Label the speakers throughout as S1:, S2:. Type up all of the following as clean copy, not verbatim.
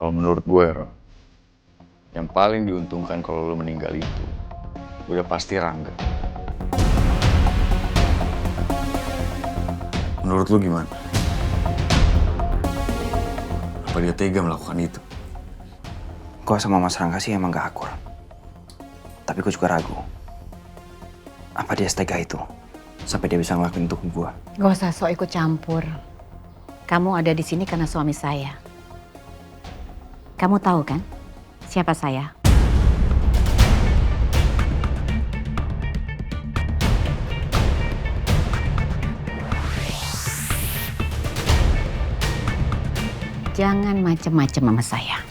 S1: Kalau menurut gue, Ro, yang paling diuntungkan kalau lo meninggal itu udah pasti Rangga. Menurut lo gimana? Apa dia tega melakukan itu?
S2: Gue sama Mas Rangga sih emang gak akur. Tapi gue juga ragu. Apa dia setega itu? Sampai dia bisa ngelakuin itu ke gue.
S3: Gak usah sok ikut campur. Kamu ada di sini karena suami saya. Kamu tahu kan siapa saya? Jangan macem-macem sama saya.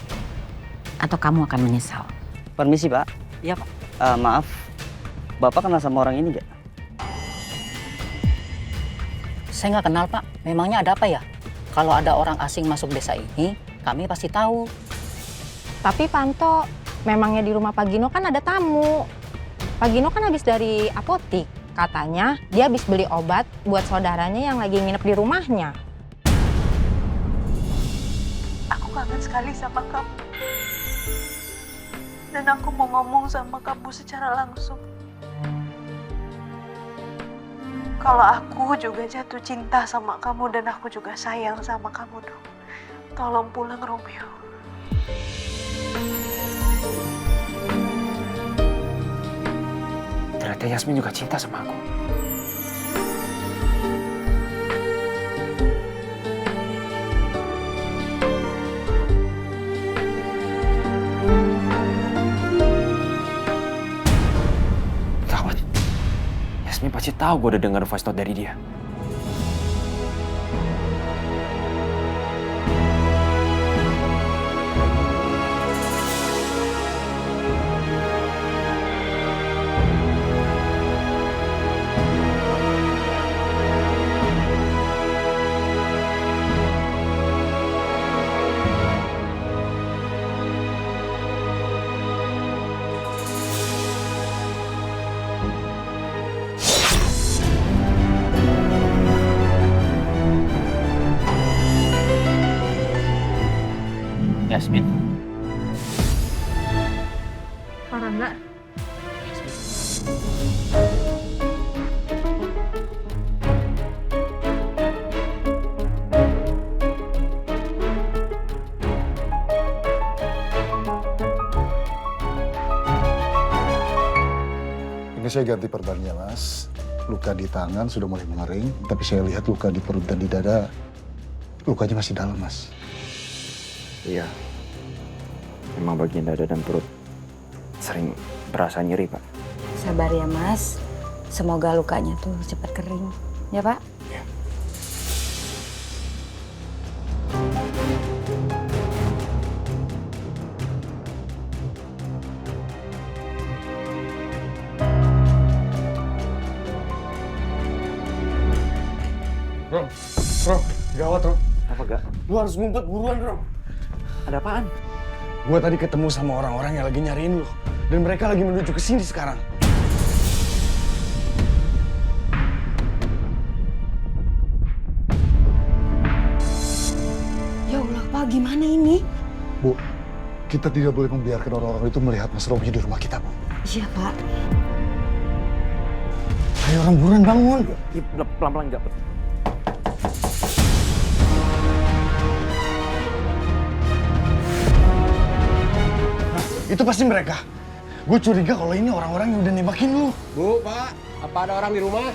S3: Atau kamu akan menyesal.
S4: Permisi, Pak. Iya, Pak. Maaf, Bapak kenal sama orang ini nggak?
S5: Saya nggak kenal, Pak. Memangnya ada apa ya? Kalau ada orang asing masuk desa ini, kami pasti tahu.
S6: Tapi Panto, memangnya di rumah Pak Gino kan ada tamu. Pak Gino kan habis dari apotik. Katanya dia habis beli obat buat saudaranya yang lagi nginep di rumahnya.
S7: Aku kangen sekali sama kamu. Dan aku mau ngomong sama kamu secara langsung. Kalau aku juga jatuh cinta sama kamu dan aku juga sayang sama kamu, dong. Tolong pulang, Romeo.
S2: Ternyata Yasmin juga cinta sama aku. Gawat. Yasmin pasti tahu gue udah dengar voice note dari dia.
S5: Yasmin.
S7: Pak Rangga.
S8: Ini saya ganti perbannya, Mas. Luka di tangan sudah mulai mengering, tapi saya lihat luka di perut dan di dada, lukanya masih dalam, Mas.
S2: Iya. Memang bagian dada dan perut sering berasa nyeri, Pak.
S3: Sabar ya Mas. Semoga lukanya tuh cepat kering. Ya Pak?
S2: Ya.
S8: Rom, gawat, Rom.
S2: Apa gak?
S8: Lu harus ngumpet buruan, Rom.
S2: Ada apaan?
S8: Gue tadi ketemu sama orang-orang yang lagi nyariin lu. Dan mereka lagi menuju ke sini sekarang.
S3: Ya Allah Pak, gimana ini?
S8: Bu, kita tidak boleh membiarkan orang-orang itu melihat Mas Romi di rumah kita, Bu.
S3: Iya Pak.
S8: Ayo orang buruan bangun.
S2: Pelan-pelan gak?
S8: Itu pasti mereka. Gue curiga kalau ini orang-orang yang udah nembakin lu.
S9: Bu, Pak, apa ada orang di rumah?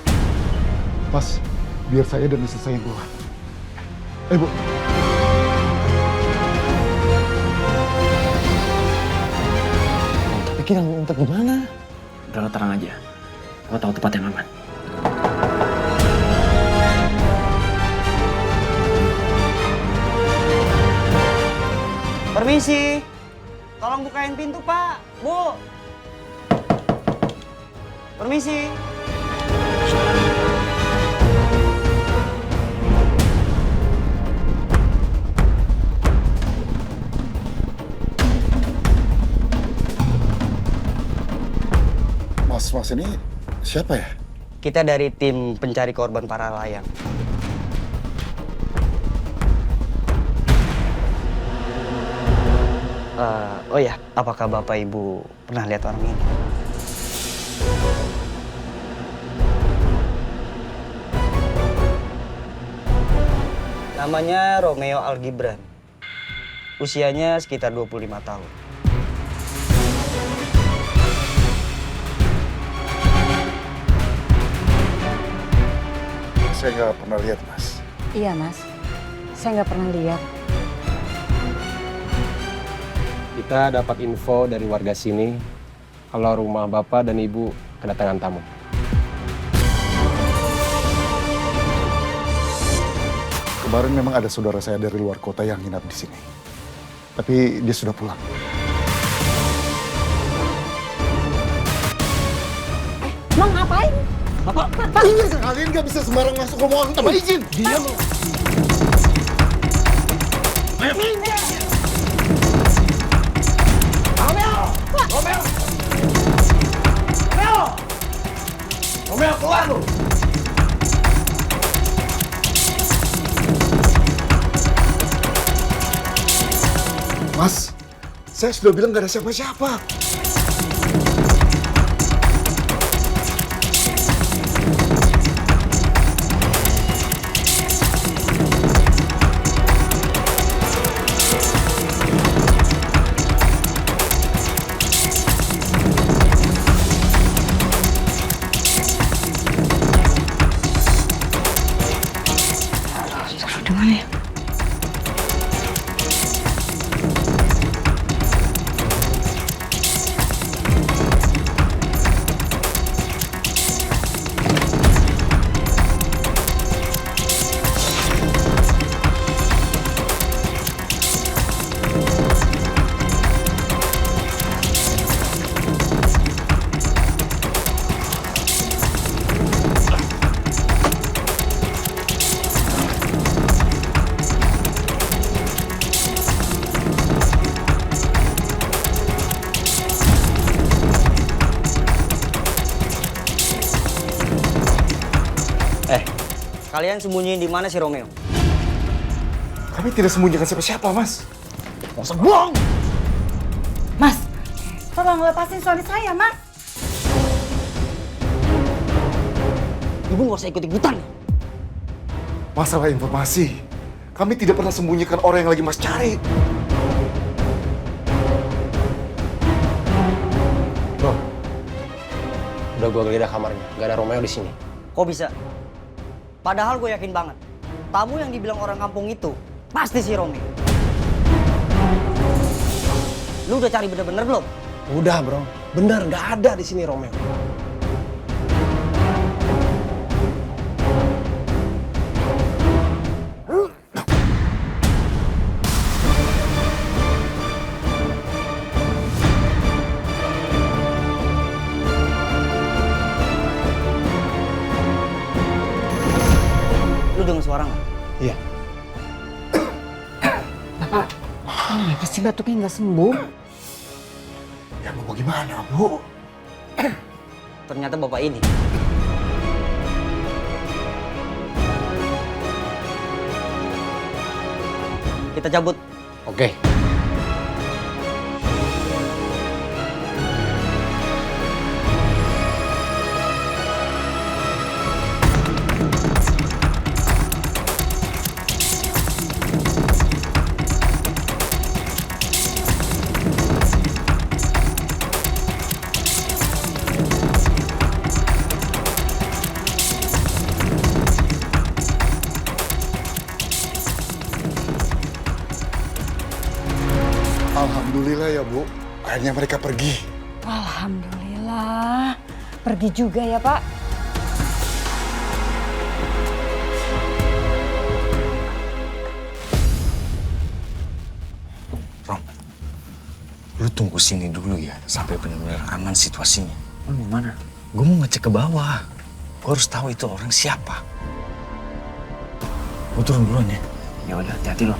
S8: Mas, biar saya dan istri saya keluar. Bu. Pikir yang ngumpet gimana?
S2: Udah lo tenang aja. Gue tahu tempat yang aman.
S4: Permisi. Tolong bukain pintu, Pak. Bu. Permisi.
S8: Mas ini siapa ya?
S4: Kita dari tim pencari korban para layang. Oh ya, apakah Bapak Ibu pernah lihat orang ini? Namanya Romeo Algibran. Usianya sekitar 25 tahun.
S8: Saya nggak pernah lihat, Mas.
S3: Iya, Mas. Saya nggak pernah lihat.
S9: Kita dapat info dari warga sini kalau rumah Bapak dan Ibu kedatangan tamu.
S8: Kemarin memang ada saudara saya dari luar kota yang nginap di sini. Tapi dia sudah pulang.
S3: Mau ngapain?
S8: Pak, kalian nggak bisa sembarang masuk rumah tanpa izin. Diam.
S9: Romeo, keluar lu!
S8: Mas, saya sudah bilang nggak ada siapa-siapa.
S3: Udah mana ya?
S4: Kalian sembunyiin di mana si Romeo?
S8: Kami tidak sembunyikan siapa-siapa, Mas.
S4: Nggak usah bohong!
S3: Mas, tolong lepasin suami saya, Mas.
S4: Ibu nggak usah ikut-ikutan.
S8: Masalah informasi, kami tidak pernah sembunyikan orang yang lagi Mas cari.
S9: Bro, udah gua geledah kamarnya, nggak ada Romeo di sini.
S4: Kok bisa? Padahal gue yakin banget, tamu yang dibilang orang kampung itu pasti si Romeo. Lu udah cari bener-bener belum?
S9: Udah bro, bener nggak ada di sini Romeo.
S4: Lu dengar suara nggak?
S9: Iya.
S3: Bapak, kenapa sih batuknya nggak sembuh?
S8: Ya mau bagaimana, Bu?
S4: Ternyata bapak ini. Kita cabut.
S9: Oke.
S8: Alhamdulillah ya, Bu. Akhirnya mereka pergi.
S3: Alhamdulillah. Pergi juga ya, Pak.
S2: Rom, lu tunggu sini dulu ya, sampai benar-benar aman situasinya. Lu mau mana? Gue mau ngecek ke bawah. Gue harus tahu itu orang siapa. Gue turun duluan ya. Ya udah, hati-hati lo.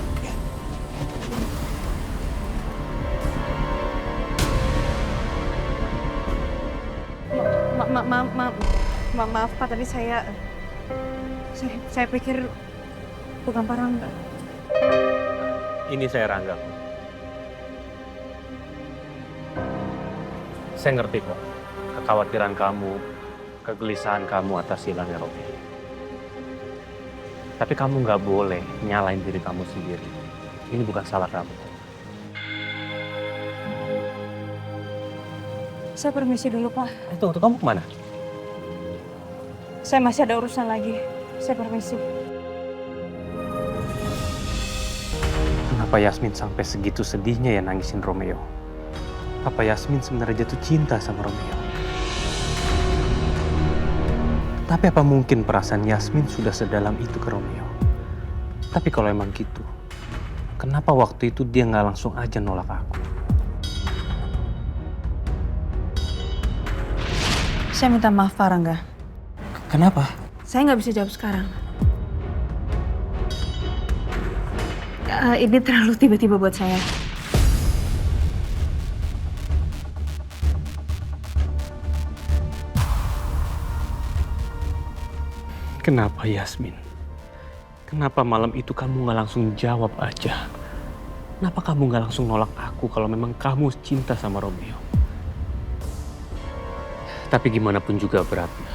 S7: Maaf Pak, tadi saya pikir bukan Pak Rangga.
S10: Ini saya Rangga. Saya ngerti kok, kekhawatiran kamu, kegelisahan kamu atas hilangnya Romeo. Tapi kamu nggak boleh nyalain diri kamu sendiri. Ini bukan salah kamu.
S7: Saya permisi dulu, Pak.
S10: Tunggu, kamu kemana?
S7: Saya masih ada urusan lagi. Saya permisi.
S10: Kenapa Yasmin sampai segitu sedihnya ya nangisin Romeo? Apa Yasmin sebenarnya jatuh cinta sama Romeo? Tapi apa mungkin perasaan Yasmin sudah sedalam itu ke Romeo? Tapi kalau emang gitu, kenapa waktu itu dia nggak langsung aja nolak aku?
S7: Saya minta maaf, Pak Rangga.
S10: Kenapa?
S7: Saya nggak bisa jawab sekarang. Ini terlalu tiba-tiba buat saya.
S10: Kenapa Yasmin? Kenapa malam itu kamu nggak langsung jawab aja? Kenapa kamu nggak langsung nolak aku kalau memang kamu cinta sama Romeo? Tapi gimana pun juga beratnya,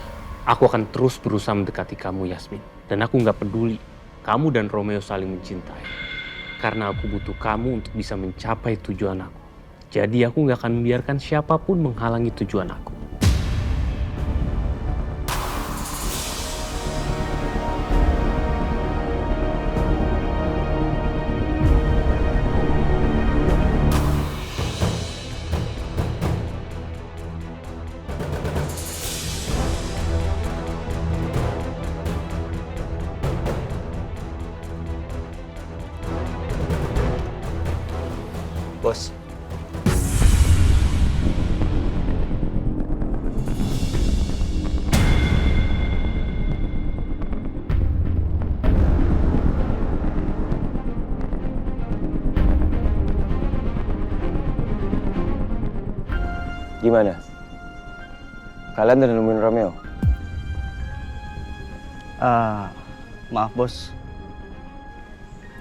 S10: aku akan terus berusaha mendekati kamu Yasmin. Dan aku nggak peduli kamu dan Romeo saling mencintai. Karena aku butuh kamu untuk bisa mencapai tujuan aku. Jadi aku nggak akan membiarkan siapapun menghalangi tujuan aku.
S2: Bos.
S9: Gimana? Kalian udah nemuin Romeo?
S4: Maaf bos.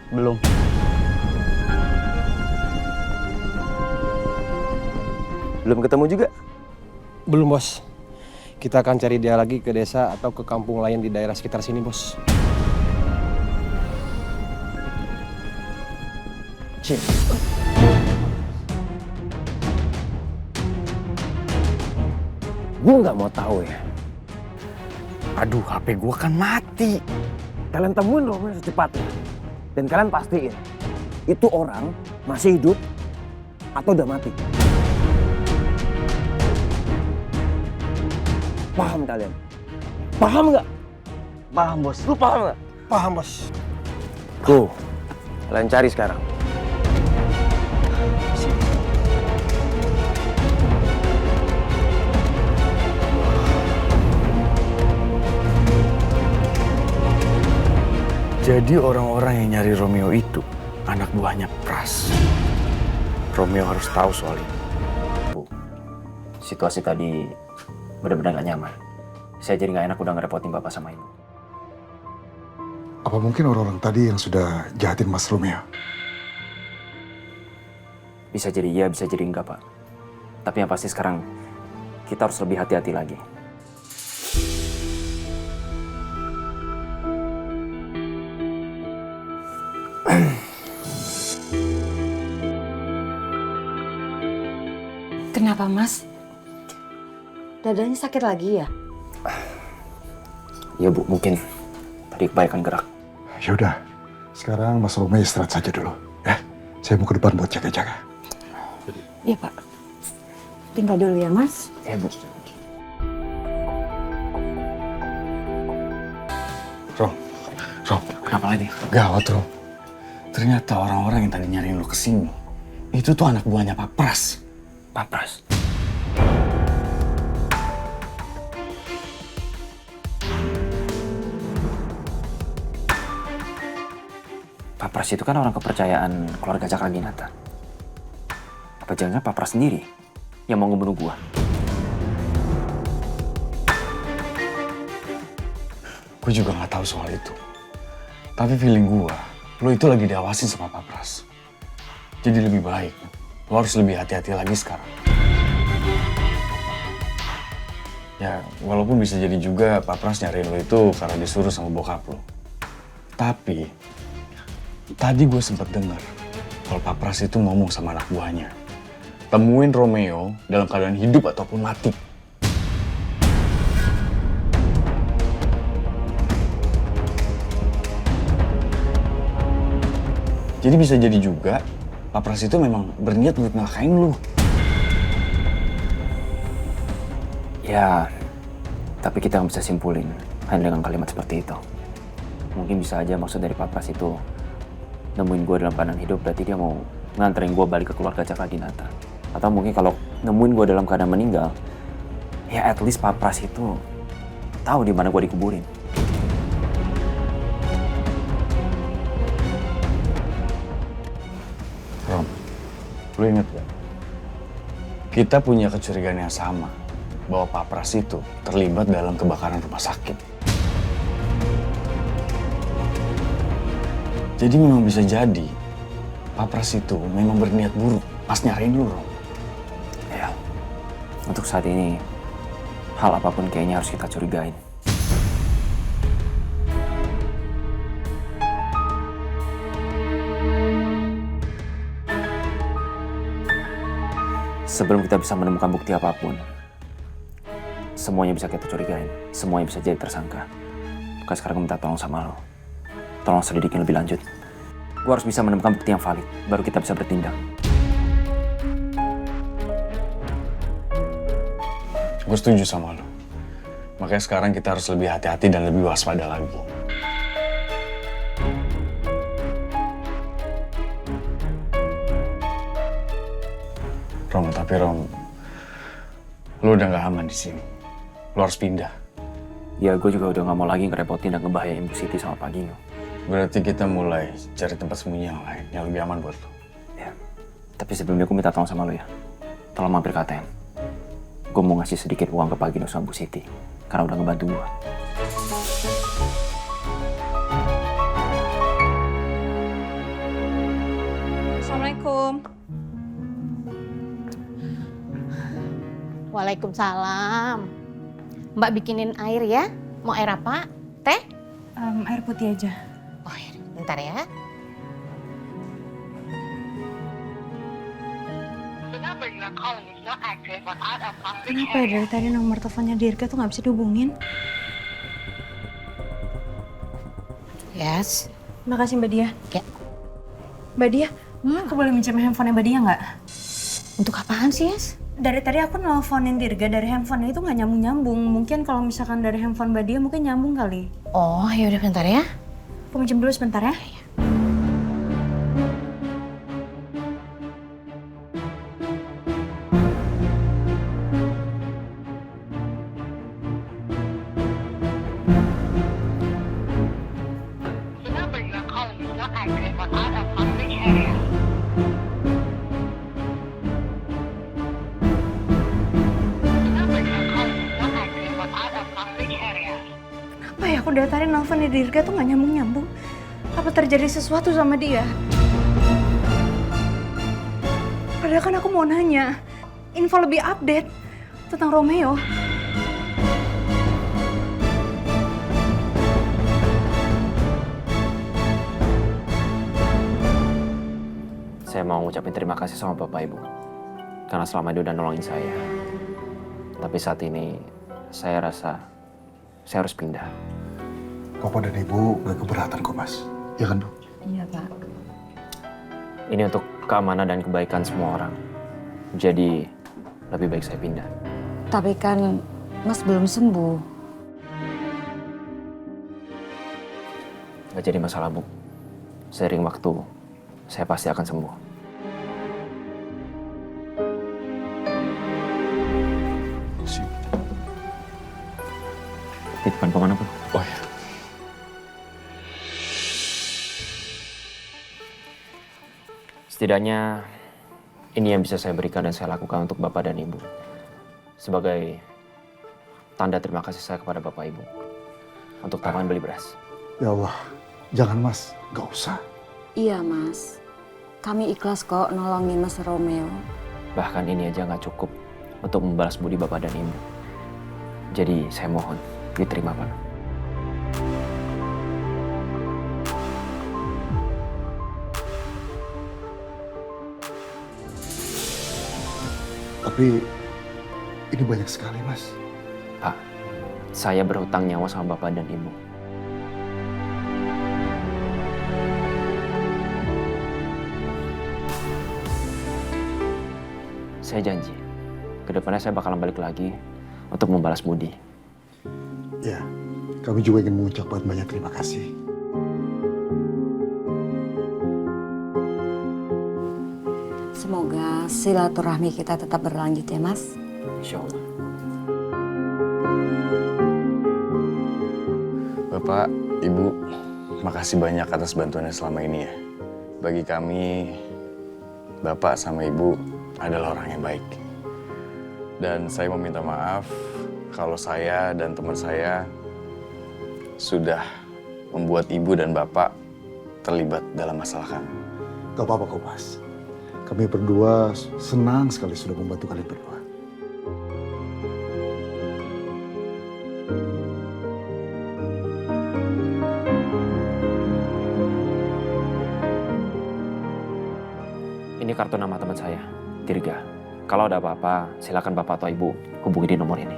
S4: Belum.
S9: Belum ketemu juga?
S11: Belum, Bos. Kita akan cari dia lagi ke desa atau ke kampung lain di daerah sekitar sini, Bos.
S2: Cip.
S9: Gue nggak mau tahu ya.
S2: Aduh, HP gua kan mati.
S9: Kalian temuin Romeo secepatnya. Dan kalian pastiin, itu orang masih hidup atau udah mati. Paham kalian? Paham nggak?
S4: Paham bos.
S9: Lu paham nggak?
S11: Paham, Bos.
S9: Tuh, kalian cari sekarang.
S2: Jadi orang-orang yang nyari Romeo itu anak buahnya Pras. Romeo harus tahu soal ini.
S12: Bu, situasi tadi benar-benar gak nyaman. Saya jadi gak enak udah ngerepotin Bapak sama Ibu.
S8: Apa mungkin orang-orang tadi yang sudah jahatin Mas Romeo?
S12: Bisa jadi iya, bisa jadi enggak, Pak. Tapi yang pasti sekarang kita harus lebih hati-hati lagi.
S3: Kenapa, Mas? Dadanya sakit lagi ya?
S12: Iya, Bu, mungkin tadi kebanyakan gerak.
S8: Ya udah, sekarang Mas Romeo istirahat saja dulu. Ya, saya mau ke depan buat jaga-jaga.
S3: Iya, Pak. Tinggal dulu ya, Mas.
S12: Ya, Bu.
S2: Rom.
S12: Kenapa lagi?
S2: Gawat, Rom. Ternyata orang-orang yang tadi nyariin lu kesini, itu tuh anak buahnya Pak Pras.
S12: Pak Pras. Pak Pras itu kan orang kepercayaan keluarga Cakraginata. Apa jangan Pak Pras sendiri yang mau ngebunuh gua?
S2: Gue juga nggak tahu soal itu. Tapi feeling gue, lo itu lagi diawasin sama Pak Pras. Jadi lebih baik, lo harus lebih hati-hati lagi sekarang.
S1: Ya, walaupun bisa jadi juga Pak Pras nyariin lo itu karena disuruh sama bokap lo. Tapi, tadi gue sempat dengar kalau Pak Pras itu ngomong sama anak buahnya. Temuin Romeo dalam keadaan hidup ataupun mati. Jadi bisa jadi juga Pak Pras itu memang berniat buat ngelakain lo.
S12: Ya, tapi kita nggak bisa simpulin hanya dengan kalimat seperti itu. Mungkin bisa aja maksud dari Pak Pras itu nemuin gue dalam keadaan hidup, berarti dia mau nganterin gue balik ke keluarga Cakradinata. Atau mungkin kalau nemuin gue dalam keadaan meninggal, ya at least Pak Pras itu tahu di mana gue dikuburin.
S1: Rom, lu inget gak? Kita punya kecurigaan yang sama bahwa Pak Pras itu terlibat dalam kebakaran rumah sakit. Jadi memang bisa jadi Pak Pras itu memang berniat buruk pas nyariin lu, Rom.
S12: Ya, untuk saat ini hal apapun kayaknya harus kita curigain. Sebelum kita bisa menemukan bukti apapun, semuanya bisa kita curigain, semuanya bisa jadi tersangka. Maka sekarang gue minta tolong sama lo. Tolong selidikin lebih lanjut. Gue harus bisa menemukan bukti yang valid, baru kita bisa bertindak.
S1: Gue setuju sama lo. Makanya sekarang kita harus lebih hati-hati dan lebih waspada lagi. Rom, tapi Rom, lo udah gak aman di sini. Lo harus pindah.
S12: Ya, gue juga udah gak mau lagi ngerepotin dan ngebahayain Bu Siti sama Pak Gino.
S1: Berarti kita mulai cari tempat sembunyi yang lain, yang lebih aman buat lo.
S12: Ya, tapi sebelumnya gue minta tolong sama lo ya. Tolong mampir ke ATM. Gue mau ngasih sedikit uang ke Pak Gino sama Bu Siti, karena udah ngebantu gue.
S6: Assalamualaikum.
S3: Waalaikumsalam. Mbak bikinin air ya. Mau air apa? Teh?
S6: Air putih aja.
S3: Oh ya, bentar ya.
S6: Kenapa ya dari tadi nomor teleponnya Dirga tuh nggak bisa dihubungin?
S3: Yes.
S6: Makasih Mbak Dia.
S3: Ya.
S6: Mbak Dia, aku boleh minjem handphone Mbak Dia nggak?
S3: Untuk apaan sih, Yes?
S6: Dari tadi aku nelfonin Dirga dari handphone itu nggak nyambung-nyambung. Mungkin kalau misalkan dari handphone Mbak Dia mungkin nyambung kali.
S3: Oh, ya udah bentar ya.
S6: Aku minjem dulu sebentar ya. Kenapa ya aku dari tadi nelfon di Dirga tuh nggak nyambung-nyambung? Apa terjadi sesuatu sama dia? Padahal kan aku mau nanya info lebih update tentang Romeo.
S12: Saya mau ngucapin terima kasih sama Bapak Ibu. Karena selama ini udah nolongin saya. Tapi saat ini saya rasa saya harus pindah.
S8: Bapak dan Ibu gak keberatan kok, Mas. Ya kan, Dok?
S3: Iya, Pak.
S12: Ini untuk keamanan dan kebaikan semua orang. Jadi lebih baik saya pindah.
S3: Tapi kan Mas belum sembuh.
S12: Gak jadi masalah, Bu. Seiring waktu, saya pasti akan sembuh. Titipan kemana, Bu?
S1: Oh ya.
S12: Setidaknya ini yang bisa saya berikan dan saya lakukan untuk Bapak dan Ibu. Sebagai tanda terima kasih saya kepada Bapak Ibu. Untuk tambahan beli beras.
S8: Ya Allah, jangan Mas, gak usah.
S13: Iya Mas, kami ikhlas kok nolongin Mas Romeo.
S12: Bahkan ini aja nggak cukup untuk membalas budi Bapak dan Ibu. Jadi saya mohon diterima, Pak.
S8: Tapi ini banyak sekali, Mas.
S12: Pak, saya berhutang nyawa sama Bapak dan Ibu. Saya janji, kedepannya saya bakalan balik lagi untuk membalas budi.
S8: Ya, kami juga ingin mengucapkan banyak terima kasih.
S13: Semoga silaturahmi kita tetap berlanjut ya, Mas.
S12: Insya Allah.
S1: Bapak, Ibu, makasih banyak atas bantuannya selama ini ya. Bagi kami, Bapak sama Ibu adalah orang yang baik. Dan saya meminta maaf kalau saya dan teman saya sudah membuat Ibu dan Bapak terlibat dalam masalah kami.
S8: Gak apa-apa kok, Mas. Kami berdua senang sekali sudah membantu kalian berdua.
S12: Ini kartu nama teman saya, Dirga. Kalau ada apa-apa, silakan Bapak atau Ibu hubungi di nomor ini.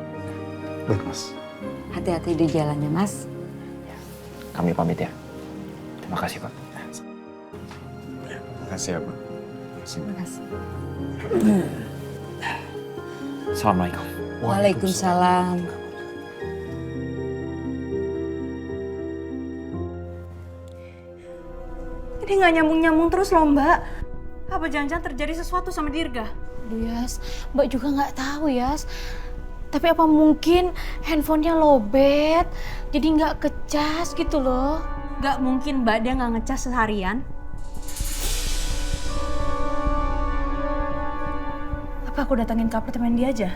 S8: Baik, Mas.
S13: Hati-hati di jalannya, Mas.
S12: Kami pamit ya. Terima kasih, Pak.
S1: Terima kasih ya, Pak.
S13: Terima kasih.
S12: Assalamualaikum.
S13: Waalaikumsalam.
S7: Ini nggak nyambung-nyambung terus loh, Mbak. Apa jangan-jangan terjadi sesuatu sama Dirga?
S14: Aduh Yas, Mbak juga nggak tahu Yas. Tapi apa mungkin handphonenya lowbat, jadi nggak kecas gitu loh.
S7: Nggak mungkin Mbak, dia nggak ngecas seharian. Apa aku datangin ke apartemen dia aja?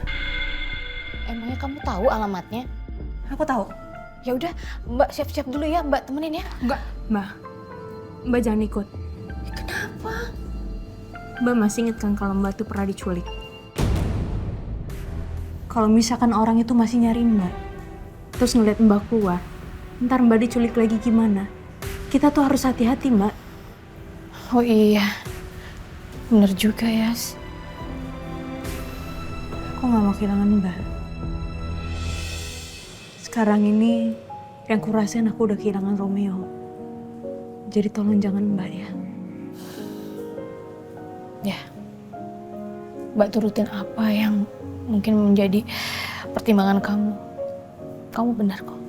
S14: Emangnya kamu tahu alamatnya?
S7: Aku tahu.
S14: Ya udah, Mbak siap-siap dulu ya, Mbak temenin ya.
S7: Enggak, Mbak. Mbak jangan ikut.
S14: Kenapa?
S7: Mbak masih inget kan kalau Mbak tuh pernah diculik? Kalau misalkan orang itu masih nyari Mbak, terus ngeliat Mbak keluar, ntar Mbak diculik lagi gimana? Kita tuh harus hati-hati, Mbak.
S14: Oh iya, bener juga Yas.
S7: Aku gak mau kehilangan Mbak. Sekarang ini yang kurasain aku udah kehilangan Romeo. Jadi tolong jangan Mbak ya.
S14: Ya, Mbak turutin apa yang mungkin menjadi pertimbangan kamu. Kamu benar kok.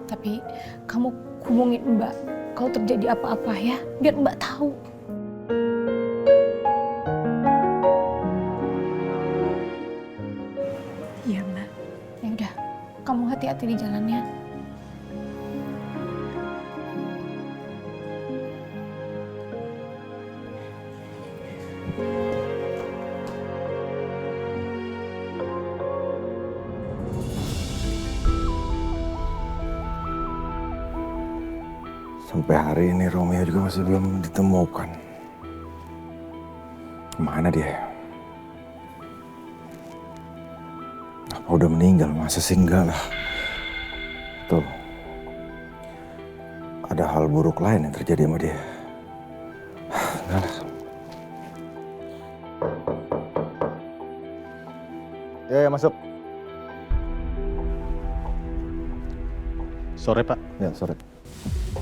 S14: Tapi kamu hubungin Mbak kalau terjadi apa-apa ya, biar Mbak tahu.
S7: Iya Mbak.
S14: Ya udah, kamu hati-hati di jalannya.
S9: Sampai hari ini Romeo juga masih belum ditemukan. Kemana dia? Apa udah meninggal? Masa sih enggak lah. Tuh. Ada hal buruk lain yang terjadi sama dia. Enggak lah. Ya, masuk.
S15: Sore, Pak.
S9: Ya, sore.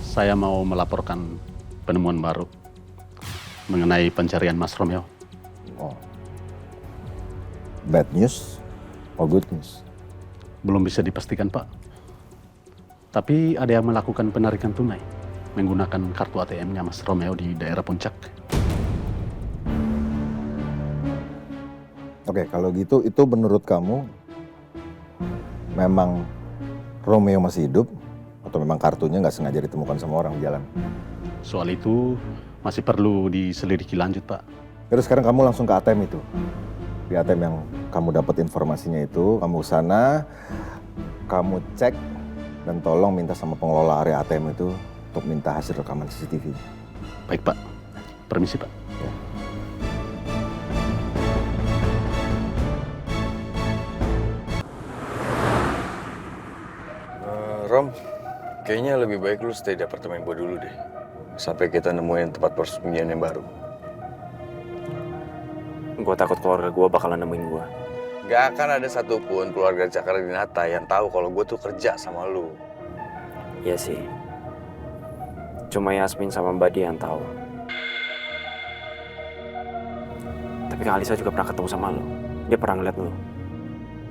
S15: Saya mau melaporkan penemuan baru mengenai pencarian Mas Romeo.
S9: Oh. Bad news or good news?
S15: Belum bisa dipastikan, Pak. Tapi ada yang melakukan penarikan tunai menggunakan kartu ATM-nya Mas Romeo di daerah Puncak.
S9: Oke, kalau gitu itu menurut kamu memang Romeo masih hidup atau memang kartunya nggak sengaja ditemukan sama orang di jalan?
S15: Soal itu masih perlu diselidiki lanjut, Pak.
S9: Terus sekarang kamu langsung ke ATM itu. Di ATM yang kamu dapat informasinya itu, kamu ke sana, kamu cek dan tolong minta sama pengelola area ATM itu untuk minta hasil rekaman CCTV.
S15: Baik, Pak. Permisi, Pak.
S9: Ya.
S1: Rom, kayaknya lebih baik lu stay di apartemen gue dulu deh. Sampai kita nemuin tempat persembunyian yang baru.
S12: Gue takut keluarga gue bakalan nemuin gue.
S1: Gak akan ada satupun keluarga Cakradinata yang tahu kalau gue tuh kerja sama lu.
S12: Iya sih. Cuma Yasmin sama Mbak Dia yang tahu. Tapi Kak Alisa juga pernah ketemu sama lo. Dia pernah ngeliat lo.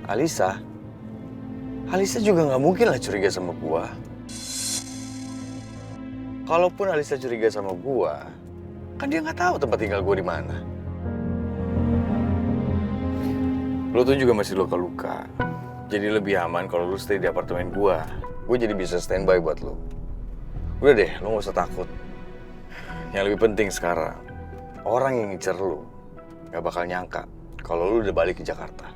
S1: Alisa? Alisa juga nggak mungkin lah curiga sama gua. Kalaupun Alisa curiga sama gua, kan dia nggak tahu tempat tinggal gua di mana. Lu tuh juga masih luka-luka. Jadi lebih aman kalau lu stay di apartemen gua. Gua jadi bisa standby buat lu. Udah deh, lu nggak usah takut. Yang lebih penting sekarang, orang yang ngincer lu nggak bakal nyangka kalau lu udah balik ke Jakarta.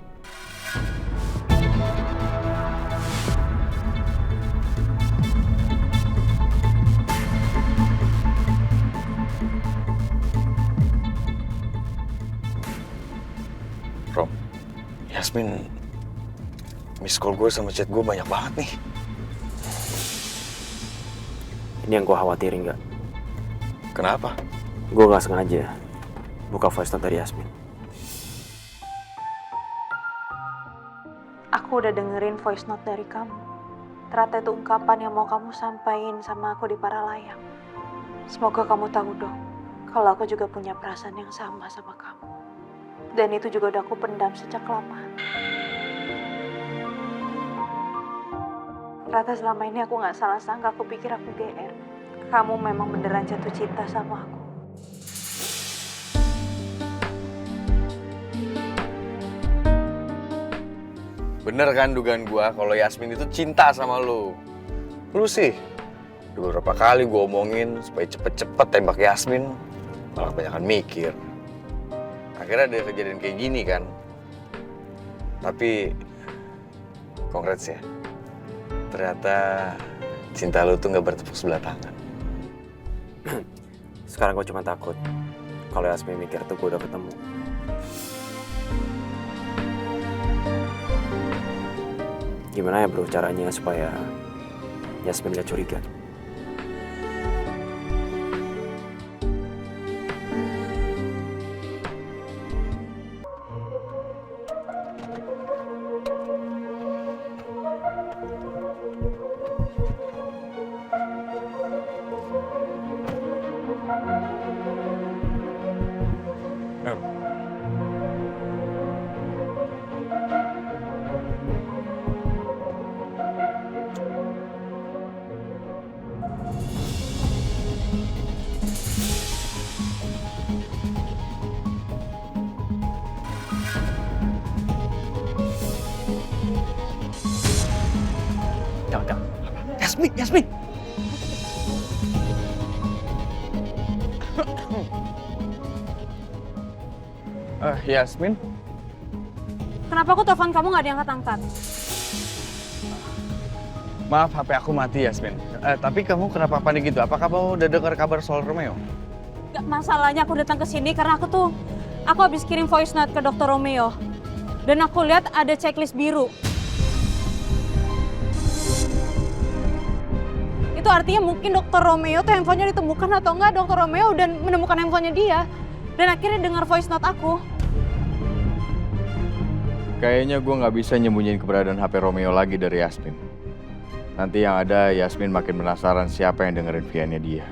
S1: Rom, Yasmin, miss call gue sama chat gue banyak banget nih.
S12: Ini yang gue khawatirin, nggak?
S1: Kenapa?
S12: Gue nggak sengaja buka voice note dari Yasmin.
S7: Aku udah dengerin voice note dari kamu. Ternyata itu ungkapan yang mau kamu sampaikan sama aku di Paralayang. Semoga kamu tahu dong, kalau aku juga punya perasaan yang sama sama kamu. Dan itu juga udah aku pendam sejak lama. Ternyata selama ini aku gak salah sangka, aku pikir aku GR. Kamu memang beneran jatuh cinta sama aku.
S1: Bener kan dugaan gua kalau Yasmin itu cinta sama lu. Lu sih, beberapa kali gua omongin supaya cepet-cepet tembak Yasmin, malah kebanyakan mikir. Akhirnya ada kejadian kayak gini kan. Tapi, congrats ya. Ternyata cinta lu tuh gak bertepuk sebelah tangan.
S12: Sekarang gue cuma takut kalau Yasmin mikir tuh gue udah ketemu. Gimana ya bro caranya supaya Yasmin gak curiga?
S1: Yasmin! Yasmin?
S7: Kenapa aku telepon kamu gak diangkat-angkat?
S1: Maaf, HP aku mati Yasmin. Tapi kamu kenapa panik gitu? Apa kamu udah dengar kabar soal Romeo?
S7: Gak, masalahnya aku datang ke sini karena aku habis kirim voice note ke Dr. Romeo. Dan aku lihat ada checklist biru. Itu artinya mungkin Dr. Romeo tuh handphonenya ditemukan atau enggak Dr. Romeo udah menemukan handphonenya dia. Dan akhirnya dengar voice note aku.
S1: Kayaknya gue nggak bisa nyembunyiin keberadaan HP Romeo lagi dari Yasmin. Nanti yang ada Yasmin makin penasaran siapa yang dengerin VN-nya dia.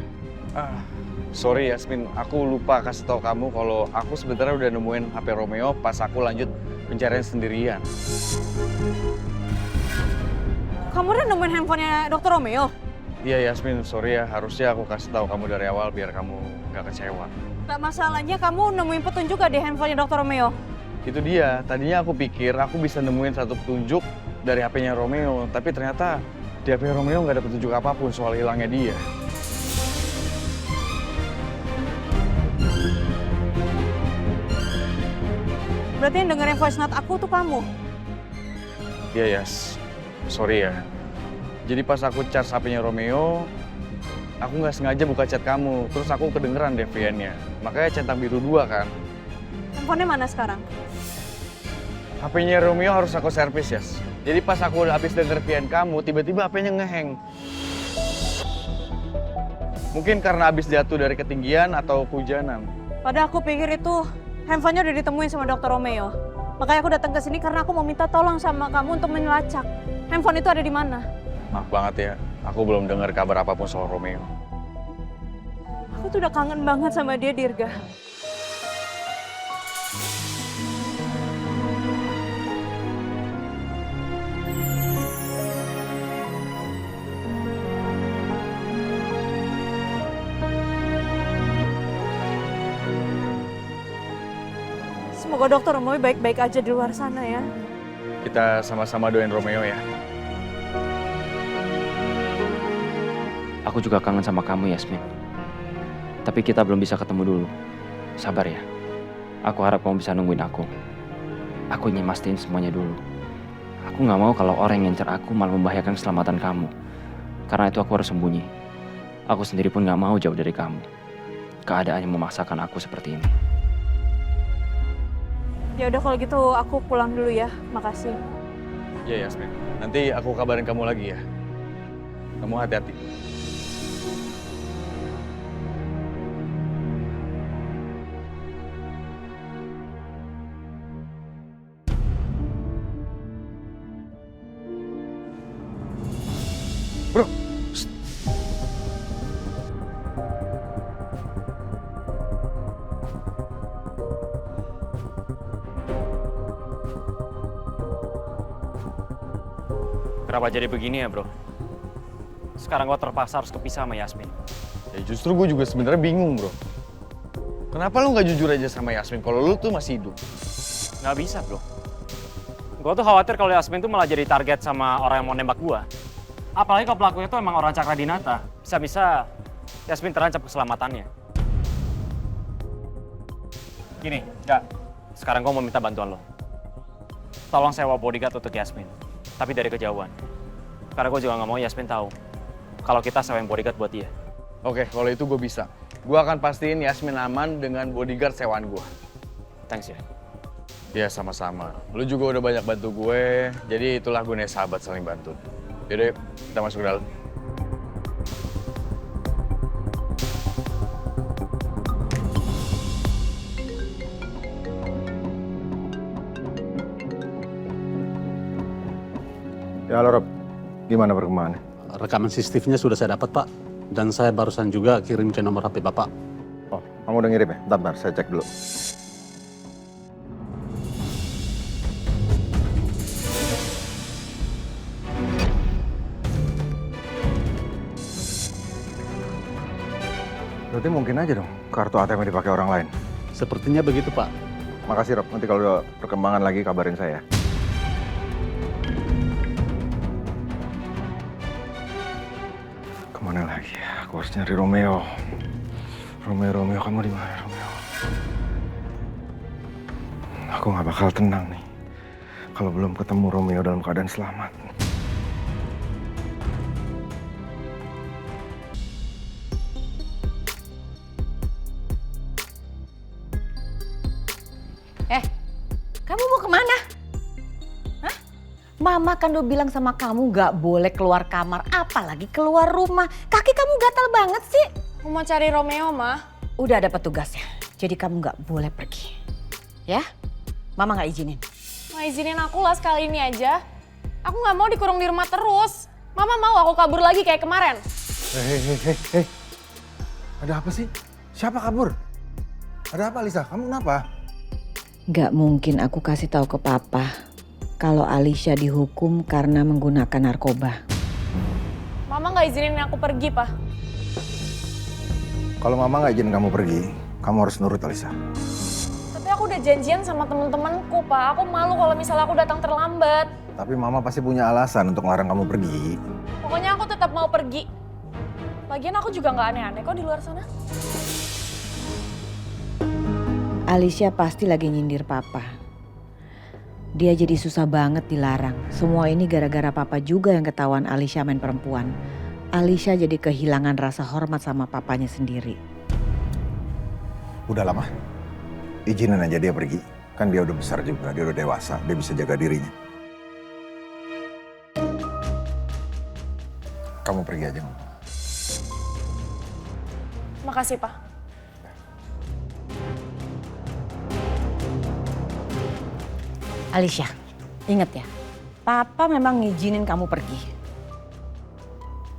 S1: Sorry Yasmin, aku lupa kasih tahu kamu kalau aku sebenarnya udah nemuin HP Romeo pas aku lanjut pencarian sendirian.
S7: Kamu udah nemuin handphonenya Dr. Romeo?
S1: Iya Yasmin, sorry ya, harusnya aku kasih tahu kamu dari awal biar kamu nggak kecewa.
S7: Gak masalahnya kamu nemuin petunjuk gak di handphonenya Dr. Romeo?
S1: Itu dia, tadinya aku pikir aku bisa nemuin satu petunjuk dari HP-nya Romeo, tapi ternyata di HP Romeo nggak ada petunjuk apapun soal hilangnya dia.
S7: Berarti yang dengerin voice note aku tuh kamu?
S1: Iya Yas, sorry ya. Jadi pas aku charge HP-nya Romeo, aku nggak sengaja buka chat kamu, terus aku kedengeran deh VN-nya. Makanya centang biru 2 kan.
S7: Handphonenya mana sekarang?
S1: HP-nya Romeo harus aku servis, Yas. Jadi pas aku udah habis denger VN kamu, tiba-tiba HP-nya ngeheng. Mungkin karena habis jatuh dari ketinggian atau kehujanan.
S7: Padahal aku pikir itu handphonenya udah ditemuin sama Dokter Romeo. Makanya aku datang ke sini karena aku mau minta tolong sama kamu untuk melacak. Handphone itu ada di mana?
S1: Maaf banget ya, aku belum dengar kabar apapun soal Romeo.
S7: Aku tuh udah kangen banget sama dia, Dirga. Semoga Dokter Romeo baik-baik aja di luar sana ya.
S1: Kita sama-sama doain Romeo ya.
S12: Aku juga kangen sama kamu, Yasmin. Tapi kita belum bisa ketemu dulu. Sabar ya. Aku harap kamu bisa nungguin aku. Aku ingin mastiin semuanya dulu. Aku nggak mau kalau orang yang ngincer aku malah membahayakan keselamatan kamu. Karena itu aku harus sembunyi. Aku sendiri pun nggak mau jauh dari kamu. Keadaan yang memaksakan aku seperti ini.
S7: Ya udah kalau gitu aku pulang dulu ya. Makasih.
S1: Iya, Yasmin. Nanti aku kabarin kamu lagi ya. Kamu hati-hati. Bro, shh.
S12: Kenapa jadi begini ya, bro? Sekarang gue terpaksa harus kepisah sama Yasmin.
S1: Ya justru gue juga sebenarnya bingung, bro. Kenapa lu nggak jujur aja sama Yasmin kalau lu tuh masih hidup?
S12: Nggak bisa, bro. Gue tuh khawatir kalau Yasmin tuh malah jadi target sama orang yang mau nembak gue. Apalagi kalau pelakunya tuh emang orang Cakradinata. Bisa-bisa Yasmin terancam keselamatannya. Gini, Kak. Sekarang gue mau minta bantuan lo. Tolong sewa bodyguard untuk Yasmin. Tapi dari kejauhan. Karena gue juga nggak mau Yasmin tahu kalau kita sewain bodyguard buat dia.
S1: Oke, kalau itu gue bisa. Gue akan pastiin Yasmin aman dengan bodyguard sewaan gue.
S12: Thanks ya.
S1: Ya, sama-sama. Lu juga udah banyak bantu gue, jadi itulah gunanya sahabat saling bantu. Yaudah, yuk, kita masuk ke dalam.
S9: Ya, halo Rob. Gimana perkembangannya?
S15: Rekaman CCTV-nya sudah saya dapat, Pak. Dan saya barusan juga kirim ke nomor HP Bapak.
S9: Oh, kamu udah ngirim ya? Bentar, saya cek dulu. Berarti mungkin aja dong kartu ATM yang dipakai orang lain.
S15: Sepertinya begitu, Pak.
S9: Makasih Rob, nanti kalau ada perkembangan lagi kabarin saya. Kemana lagi ya? Aku harus nyari Romeo. Romeo, kamu di mana, Romeo? Aku nggak bakal tenang nih kalau belum ketemu Romeo dalam keadaan selamat.
S3: Kamu mau kemana? Hah? Mama kan udah bilang sama kamu gak boleh keluar kamar, apalagi keluar rumah. Kaki kamu gatal banget sih.
S7: Aku mau cari Romeo, Ma.
S3: Udah ada petugasnya, jadi kamu gak boleh pergi. Ya? Mama gak izinin.
S7: Ma izinin aku lah sekali ini aja. Aku gak mau dikurung di rumah terus. Mama mau aku kabur lagi kayak kemarin.
S9: Hei. Ada apa sih? Siapa kabur? Ada apa, Lisa? Kamu kenapa?
S3: Gak mungkin aku kasih tahu ke Papa kalau Alicia dihukum karena menggunakan narkoba.
S7: Mama gak izinin aku pergi, Pak.
S9: Kalau Mama nggak izinin kamu pergi, kamu harus nurut, Alisa.
S7: Tapi aku udah janjian sama temen-temenku, Pak. Aku malu kalau misalnya aku datang terlambat.
S9: Tapi Mama pasti punya alasan untuk ngelarang kamu pergi.
S7: Pokoknya aku tetap mau pergi. Lagian aku juga nggak aneh-aneh kok di luar sana.
S3: Alicia pasti lagi nyindir Papa. Dia jadi susah banget dilarang. Semua ini gara-gara Papa juga yang ketahuan Alicia main perempuan. Alicia jadi kehilangan rasa hormat sama papanya sendiri.
S9: Udah lama. Izinin aja dia pergi. Kan dia udah besar juga, dia udah dewasa, dia bisa jaga dirinya. Kamu pergi aja, Mama.
S7: Makasih, Pak.
S3: Alicia, ingat ya, Papa memang ngizinin kamu pergi.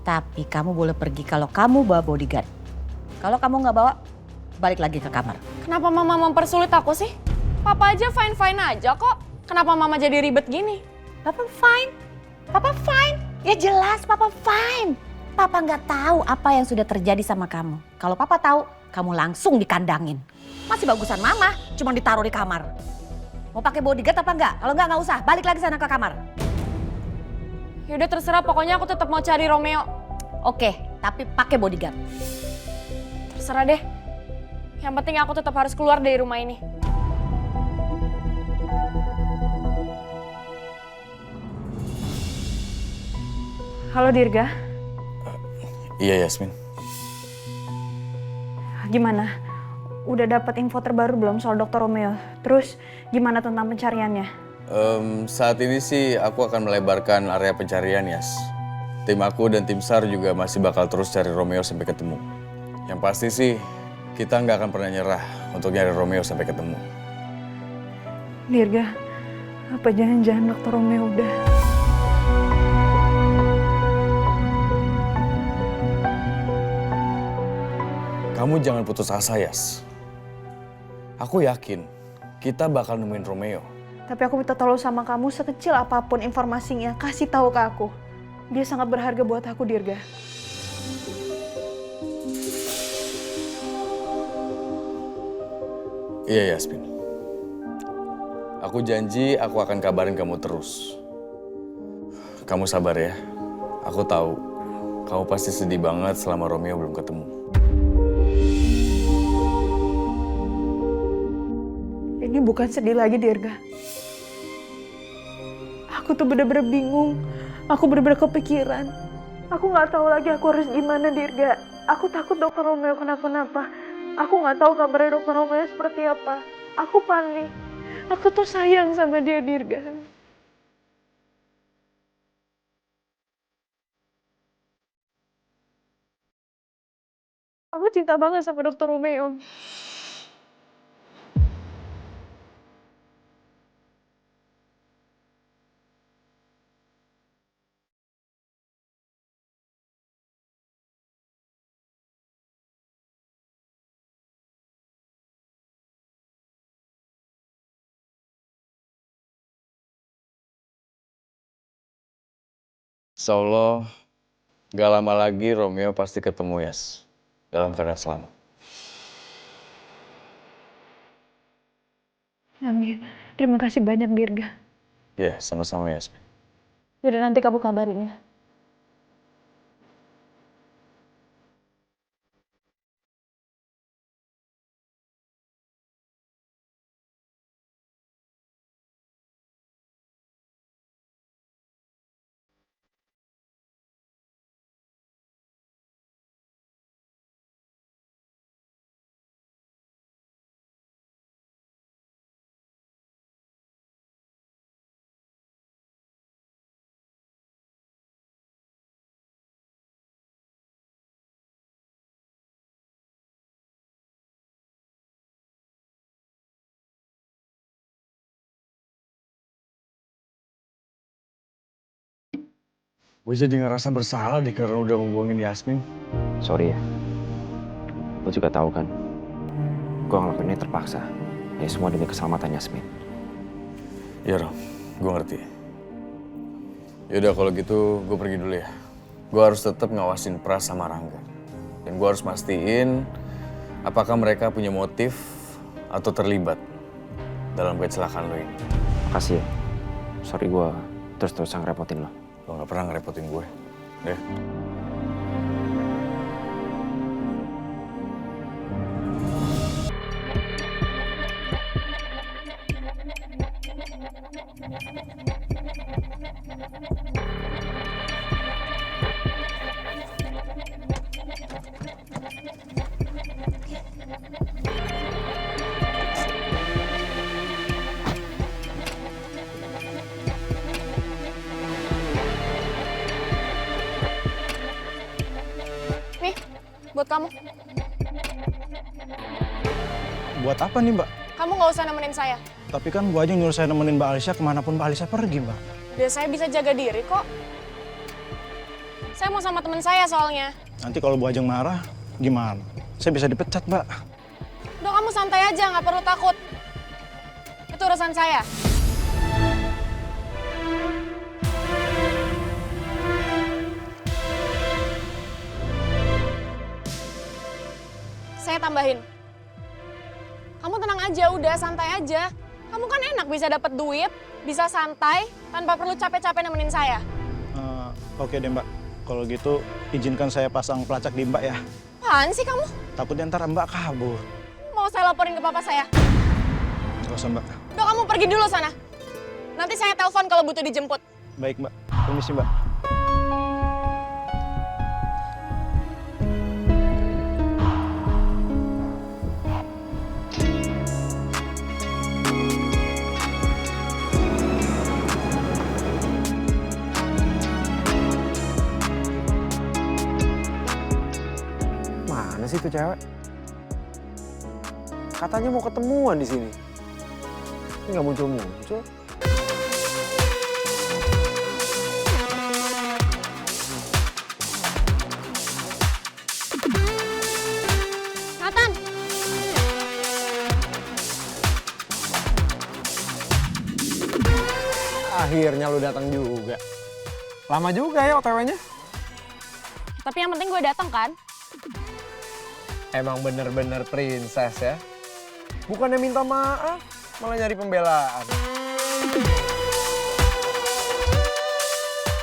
S3: Tapi kamu boleh pergi kalau kamu bawa bodyguard. Kalau kamu nggak bawa, balik lagi ke kamar.
S7: Kenapa Mama mempersulit aku sih? Papa aja fine-fine aja kok. Kenapa Mama jadi ribet gini?
S3: Papa fine. Papa fine. Ya jelas Papa fine. Papa nggak tahu apa yang sudah terjadi sama kamu. Kalau Papa tahu, kamu langsung dikandangin. Masih bagusan Mama, cuma ditaruh di kamar. Mau pakai bodyguard apa enggak? Kalau enggak usah. Balik lagi sana ke kamar.
S7: Yaudah terserah, pokoknya aku tetap mau cari Romeo.
S3: Oke, tapi pakai bodyguard.
S7: Terserah deh. Yang penting aku tetap harus keluar dari rumah ini. Halo Dirga.
S1: Iya Yasmin.
S7: Gimana? Udah dapat info terbaru belum soal Dr. Romeo? Terus gimana tentang pencariannya?
S1: Saat ini sih aku akan melebarkan area pencarian, Yas. Tim aku dan tim SAR juga masih bakal terus cari Romeo sampai ketemu. Yang pasti sih, kita nggak akan pernah nyerah untuk nyari Romeo sampai ketemu.
S7: Dirga, apa jangan-jangan Dr. Romeo udah...
S1: Kamu jangan putus asa, Yas. Aku yakin kita bakal nemuin Romeo.
S7: Tapi aku minta tolong sama kamu, sekecil apapun informasinya, kasih tahu ke aku. Dia sangat berharga buat aku, Dirga.
S1: Iya, Yasmin. Aku janji aku akan kabarin kamu terus. Kamu sabar ya. Aku tahu kamu pasti sedih banget selama Romeo belum ketemu.
S7: Ini bukan sedih lagi, Dirga. Aku tuh bener-bener bingung. Aku bener-bener kepikiran. Aku nggak tahu lagi aku harus gimana, Dirga. Aku takut Dr. Romeo kenapa-napa. Aku nggak tahu kabarnya Dr. Romeo seperti apa. Aku panik. Aku tuh sayang sama dia, Dirga. Aku cinta banget sama Dr. Romeo.
S1: Insya Allah, gak lama lagi Romeo pasti ketemu, Yas. Dalam keadaan selamat.
S7: Amin. Terima kasih banyak, Dirga.
S1: Ya, sama-sama, Yasmin.
S7: Yaudah, nanti kamu kabarin ya.
S1: Gue jadi ngerasa bersalah deh karena udah ngomongin Yasmin.
S2: Sorry ya. Lo juga tahu kan, gue ngelakuin ini terpaksa. Ya semua demi keselamatan Yasmin.
S1: Iya Rom, gue ngerti. Yaudah kalau gitu gue pergi dulu ya. Gue harus tetap ngawasin Pras sama Rangga. Dan gue harus mastiin apakah mereka punya motif atau terlibat dalam kecelakaan lo ini.
S2: Makasih ya. Sorry gue terus-terusan ngerepotin lo.
S1: Lo gak pernah ngerepotin gue. Deh.
S16: buat kamu.
S17: Buat apa nih, Mbak?
S16: Kamu nggak usah nemenin saya.
S17: Tapi kan Bu Ajeng nyuruh saya nemenin Mbak Alicia kemanapun Mbak Alicia pergi, Mbak.
S16: Biar saya bisa jaga diri kok. Saya mau sama teman saya soalnya.
S17: Nanti kalau Bu Ajeng marah, gimana? Saya bisa dipecat, Mbak.
S16: Udah kamu santai aja, nggak perlu takut. Itu urusan saya. Saya tambahin. Kamu tenang aja, udah santai aja. Kamu kan enak bisa dapat duit, bisa santai, tanpa perlu capek-capek nemenin saya.
S17: Oke deh, Mbak. Kalau gitu, izinkan saya pasang pelacak di Mbak ya.
S16: Apaan sih kamu?
S17: Takutnya ntar Mbak kabur.
S16: Mau saya laporin ke papa saya?
S17: Gak usah, Mbak.
S16: Udah kamu pergi dulu sana. Nanti saya telepon kalau butuh dijemput.
S17: Baik, Mbak. Permisi, Mbak.
S2: Mana sih tuh cewek? Katanya mau ketemuan di sini. Ini nggak muncul-muncul.
S16: Nathan!
S2: Akhirnya lu datang juga. Lama juga ya OTW-nya.
S16: Tapi yang penting gue datang kan?
S2: Emang bener-bener princess ya. Bukannya minta maaf, malah nyari pembelaan.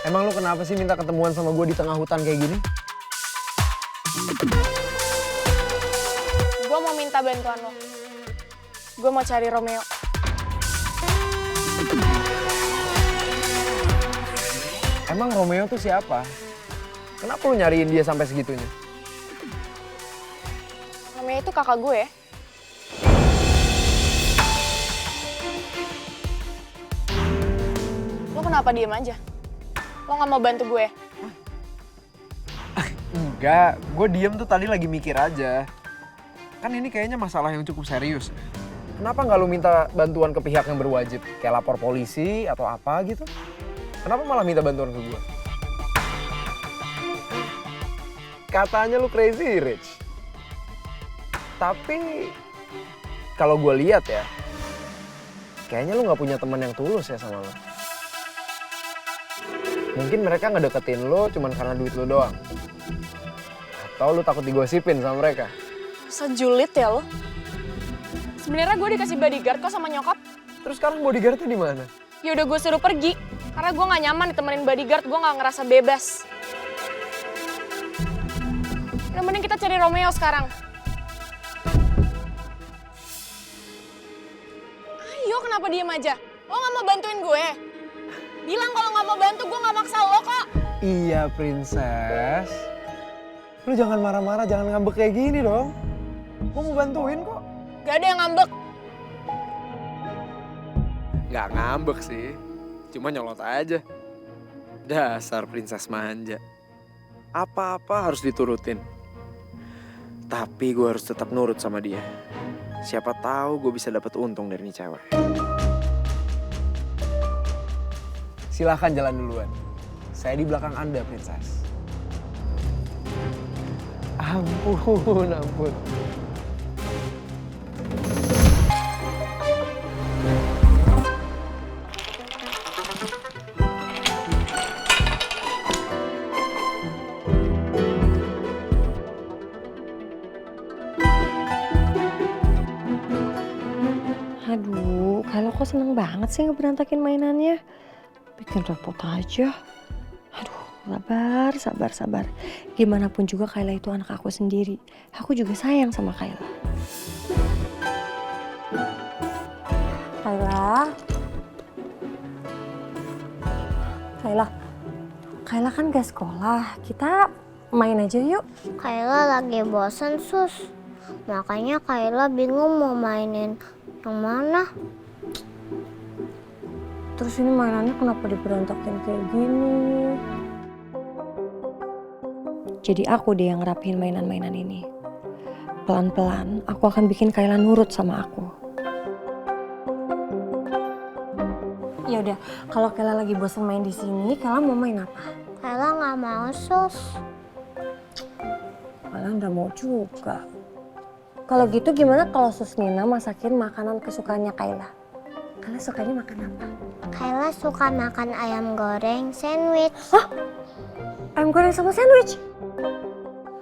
S2: Emang lu kenapa sih minta ketemuan sama gue di tengah hutan kayak gini?
S16: Gue mau minta bantuan lo. Gue mau cari Romeo.
S2: Emang Romeo tuh siapa? Kenapa lu nyariin dia sampai segitunya?
S16: Romeo itu kakak gue ya. Lo kenapa diem aja? Lo gak mau bantu gue?
S2: Enggak, gue diem tuh tadi lagi mikir aja. Kan ini kayaknya masalah yang cukup serius. Kenapa nggak lu minta bantuan ke pihak yang berwajib? Kayak lapor polisi atau apa gitu? Kenapa malah minta bantuan ke gue? Katanya lu crazy rich. Tapi kalau gue lihat ya, kayaknya lu nggak punya teman yang tulus ya sama lo. Mungkin mereka ngedeketin lo cuman karena duit lo doang. Atau lu takut digosipin sama mereka.
S16: Sejulit ya lo. Sebenarnya gue dikasih bodyguard kok sama nyokap.
S2: Terus sekarang bodyguardnya di mana?
S16: Ya udah gue suruh pergi. Karena gue nggak nyaman ditemenin bodyguard, gue nggak ngerasa bebas. Yang mending kita cari Romeo sekarang. Ayo, kenapa diem aja? Lo nggak mau bantuin gue? Bilang kalau nggak mau bantu, gue nggak maksa lo kok.
S2: Iya, princess. Lu jangan marah-marah, jangan ngambek kayak gini dong. Gue mau bantuin kok.
S16: Gak ada yang ngambek.
S2: Gak ngambek sih, cuma nyolot aja. Dasar princess manja. Apa-apa harus diturutin. Tapi gue harus tetap nurut sama dia. Siapa tahu gue bisa dapat untung dari nih cewek. Silahkan jalan duluan. Saya di belakang Anda, princess. Ampun, ampun.
S18: Aduh, kalau kok seneng banget sih ngeberantakin mainannya. Bikin repot aja. Aduh, sabar. Gimana pun juga Kayla itu anak aku sendiri. Aku juga sayang sama Kayla. Kayla kan gak sekolah. Kita main aja yuk.
S19: Kayla lagi bosan, Sus. Makanya Kayla bingung mau mainin yang mana.
S18: Terus ini mainannya kenapa diberantakin kayak gini? Jadi aku deh yang ngerapihin mainan-mainan ini. Pelan-pelan aku akan bikin Kayla nurut sama aku. Ya udah, kalau Kayla lagi bosan main di sini, Kayla mau main apa?
S19: Kayla nggak mau, Sus.
S18: Kayla nggak mau juga. Kalau gitu gimana kalau Sus Nina masakin makanan kesukaannya Kayla? Kayla sukanya makan apa?
S19: Kayla suka makan ayam goreng sandwich.
S18: Hah? Ayam goreng sama sandwich?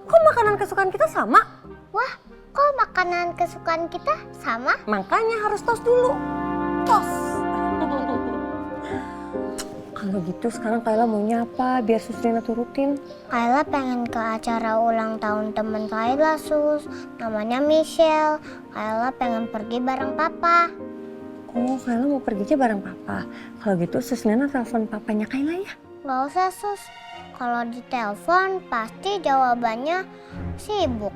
S18: Kok makanan kesukaan kita sama?
S19: Wah, kok makanan kesukaan kita sama?
S18: Makanya harus tos dulu. Tos. Kalau gitu sekarang Kayla maunya apa biar Sus Nina turutin?
S19: Kayla pengen ke acara ulang tahun temen Kayla, Sus. Namanya Michelle. Kayla pengen pergi bareng Papa.
S18: Oh, Kayla mau pergi aja bareng Papa. Kalau gitu Sus Nina telepon papanya Kayla ya?
S19: Gak usah, Sus. Kalau ditelepon pasti jawabannya sibuk.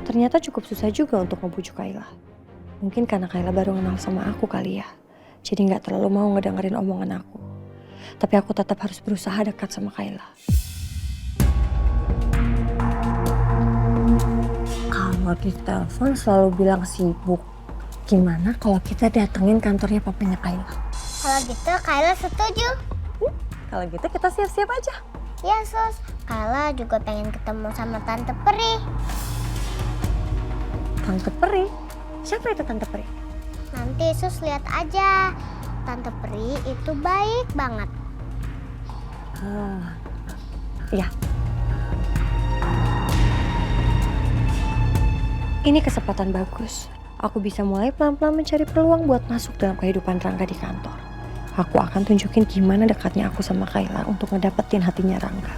S18: Ternyata cukup susah juga untuk ngebujuk Kayla. Mungkin karena Kayla baru kenal sama aku kali ya. Jadi gak terlalu mau ngedengerin omongan aku. Tapi aku tetap harus berusaha dekat sama Kayla. Kalau ditelepon selalu bilang sibuk. Gimana kalau kita datengin kantornya papanya Kayla?
S19: Kalau gitu Kayla setuju.
S18: Kalau gitu kita siap-siap aja.
S19: Ya, Sus. Kayla juga pengen ketemu sama Tante Peri.
S18: Tante Peri? Siapa itu Tante Peri?
S19: Nanti Sus lihat aja. Tante Peri itu baik banget.
S18: Iya. Ini kesempatan bagus. Aku bisa mulai pelan-pelan mencari peluang buat masuk dalam kehidupan Rangga di kantor. Aku akan tunjukin gimana dekatnya aku sama Kayla untuk ngedapetin hatinya Rangga.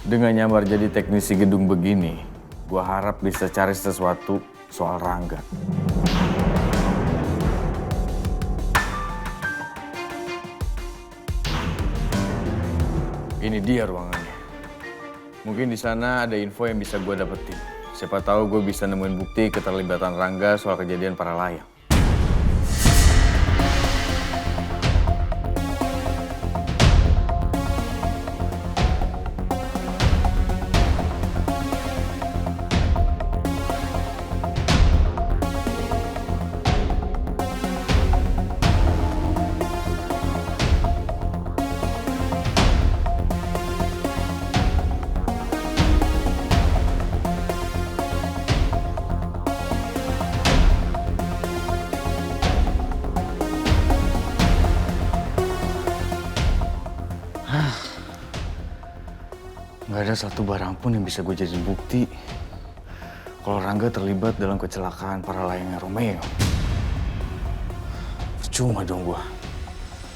S1: Dengan nyamar jadi teknisi gedung begini, gua harap bisa cari sesuatu soal Rangga. Ini dia ruangannya. Mungkin di sana ada info yang bisa gue dapetin. Siapa tahu gue bisa nemuin bukti keterlibatan Rangga soal kejadian para layang. Gak ada satu barang pun yang bisa gue jadi bukti kalau Rangga terlibat dalam kecelakaan para layangnya Romeo. Percuma dong gue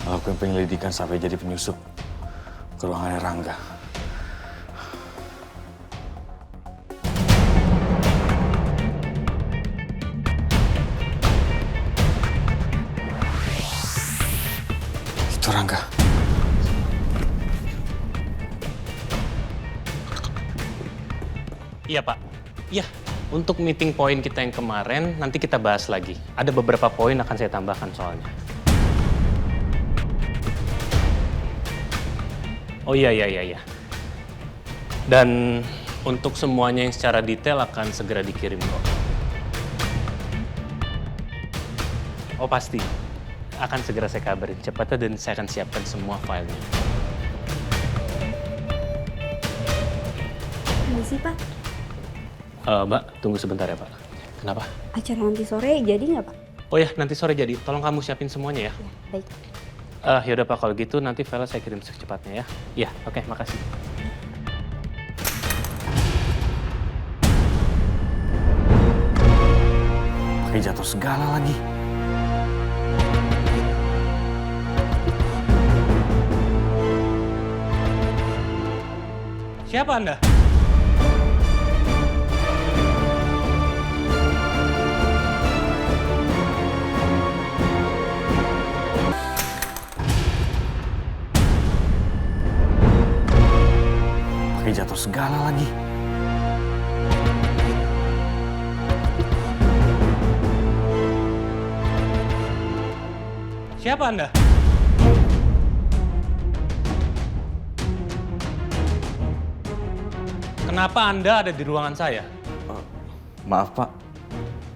S1: ngelakuin penyelidikan sampai jadi penyusup ke ruangannya Rangga. Itu Rangga.
S10: Iya Pak, iya. Untuk meeting poin kita yang kemarin, nanti kita bahas lagi. Ada beberapa poin akan saya tambahkan soalnya. Oh iya. Dan untuk semuanya yang secara detail akan segera dikirim kok. Oh pasti, akan segera saya kabarin cepatnya dan saya akan siapkan semua filenya.
S13: Permisi Pak.
S10: Mbak, tunggu sebentar ya Pak. Kenapa?
S13: Acara nanti sore jadi nggak Pak?
S10: Oh ya, nanti sore jadi. Tolong kamu siapin semuanya ya.
S13: Baik.
S10: Yaudah Pak, kalau gitu nanti file saya kirim secepatnya ya. Iya, oke, makasih.
S1: Pakai jatuh segala lagi.
S10: Siapa Anda?
S1: Pakai jatuh segala lagi.
S10: Siapa Anda? Kenapa Anda ada di ruangan saya?
S1: Maaf Pak,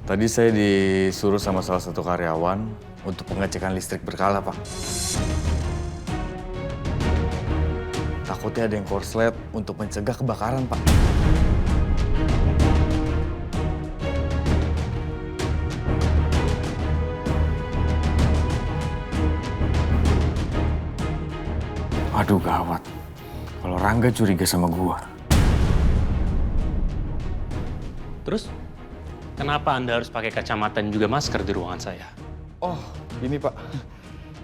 S1: tadi saya disuruh sama salah satu karyawan untuk pengecekan listrik berkala Pak. Takutnya ada yang korslet untuk mencegah kebakaran Pak. Aduh gawat, kalau Rangga curiga sama gua.
S10: Terus, kenapa Anda harus pakai kacamata dan juga masker di ruangan saya?
S1: Oh, ini Pak.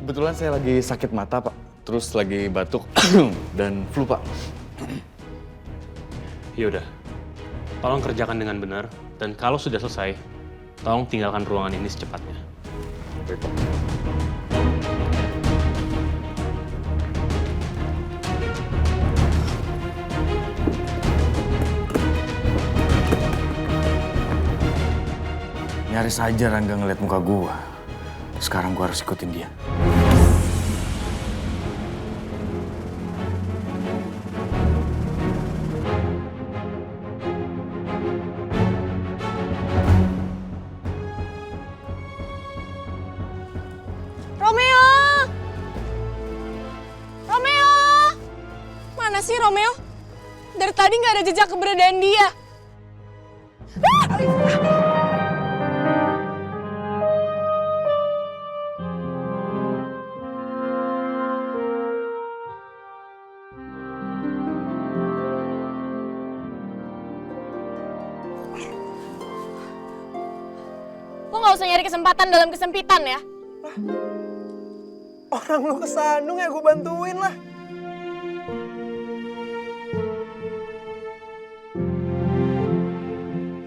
S1: Kebetulan saya lagi sakit mata Pak. Terus lagi batuk dan flu Pak.
S10: Yaudah, tolong kerjakan dengan benar. Dan kalau sudah selesai, tolong tinggalkan ruangan ini secepatnya.
S1: Baik Pak. Nyaris aja Rangga ngeliat muka gua. Sekarang gua harus ikutin dia.
S16: Romeo! Romeo! Mana sih Romeo? Dari tadi nggak ada jejak keberadaan dia. Lo nggak usah nyari kesempatan dalam kesempitan ya.
S2: Orang lu kesandung ya gue bantuin lah.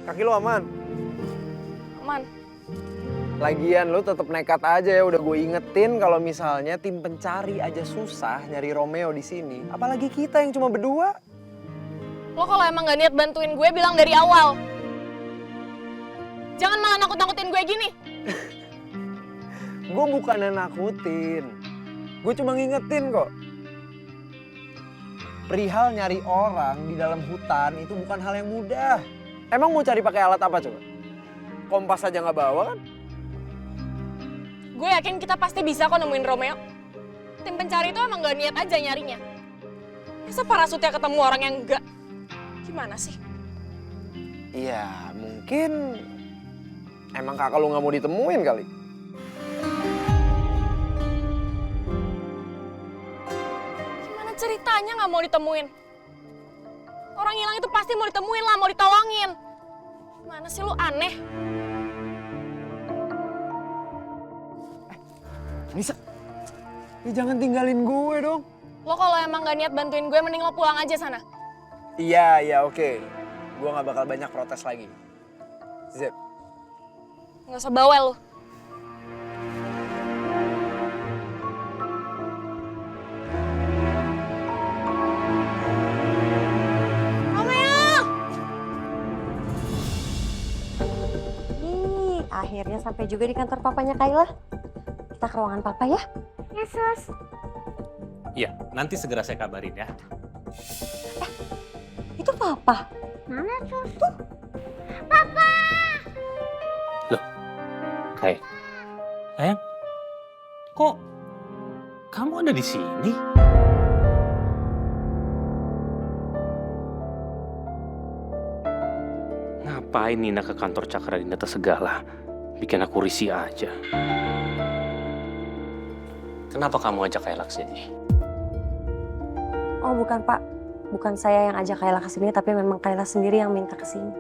S2: Kaki lu aman?
S16: Aman.
S2: Lagian lu tetap nekat aja ya, udah gue ingetin kalau misalnya tim pencari aja susah nyari Romeo di sini. Apalagi kita yang cuma berdua.
S16: Lo kalau emang gak niat bantuin gue bilang dari awal. Jangan malah nakut-nakutin gue gini.
S2: Gue bukannya nakutin. Gue cuma ngingetin kok. Perihal nyari orang di dalam hutan itu bukan hal yang mudah. Emang mau cari pakai alat apa coba? Kompas aja nggak bawa kan?
S16: Gue yakin kita pasti bisa kok nemuin Romeo. Tim pencari itu emang gak niat aja nyarinya. Masa parasutnya ketemu orang yang enggak? Gimana sih?
S2: Iya, mungkin emang kakak lu nggak mau ditemuin kali.
S16: Gimana ceritanya nggak mau ditemuin? Orang hilang itu pasti mau ditemuin lah, mau ditolongin. Gimana sih lu aneh?
S2: Nisa, ya jangan tinggalin gue dong.
S16: Lo kalau emang gak niat bantuin gue, mending lo pulang aja sana.
S2: Iya, oke. Gue gak bakal banyak protes lagi. Zip.
S16: Gak usah bawel lo. Romeo!
S18: Ih, akhirnya sampai juga di kantor papanya Kayla. Kita ke ruangan papa ya?
S19: Ya, Sus.
S10: Iya, nanti segera saya kabarin ya.
S18: Itu papa.
S19: Mana, Sus? Tuh. Papa!
S10: Loh, kayak, sayang, kok kamu ada di sini? Ngapain Nina ke kantor Cakra Dinata segala? Bikin aku risih aja. Kenapa kamu ajak Kayla ke sini?
S18: Oh bukan Pak, bukan saya yang ajak Kayla ke sini, tapi memang Kayla sendiri yang minta ke sini.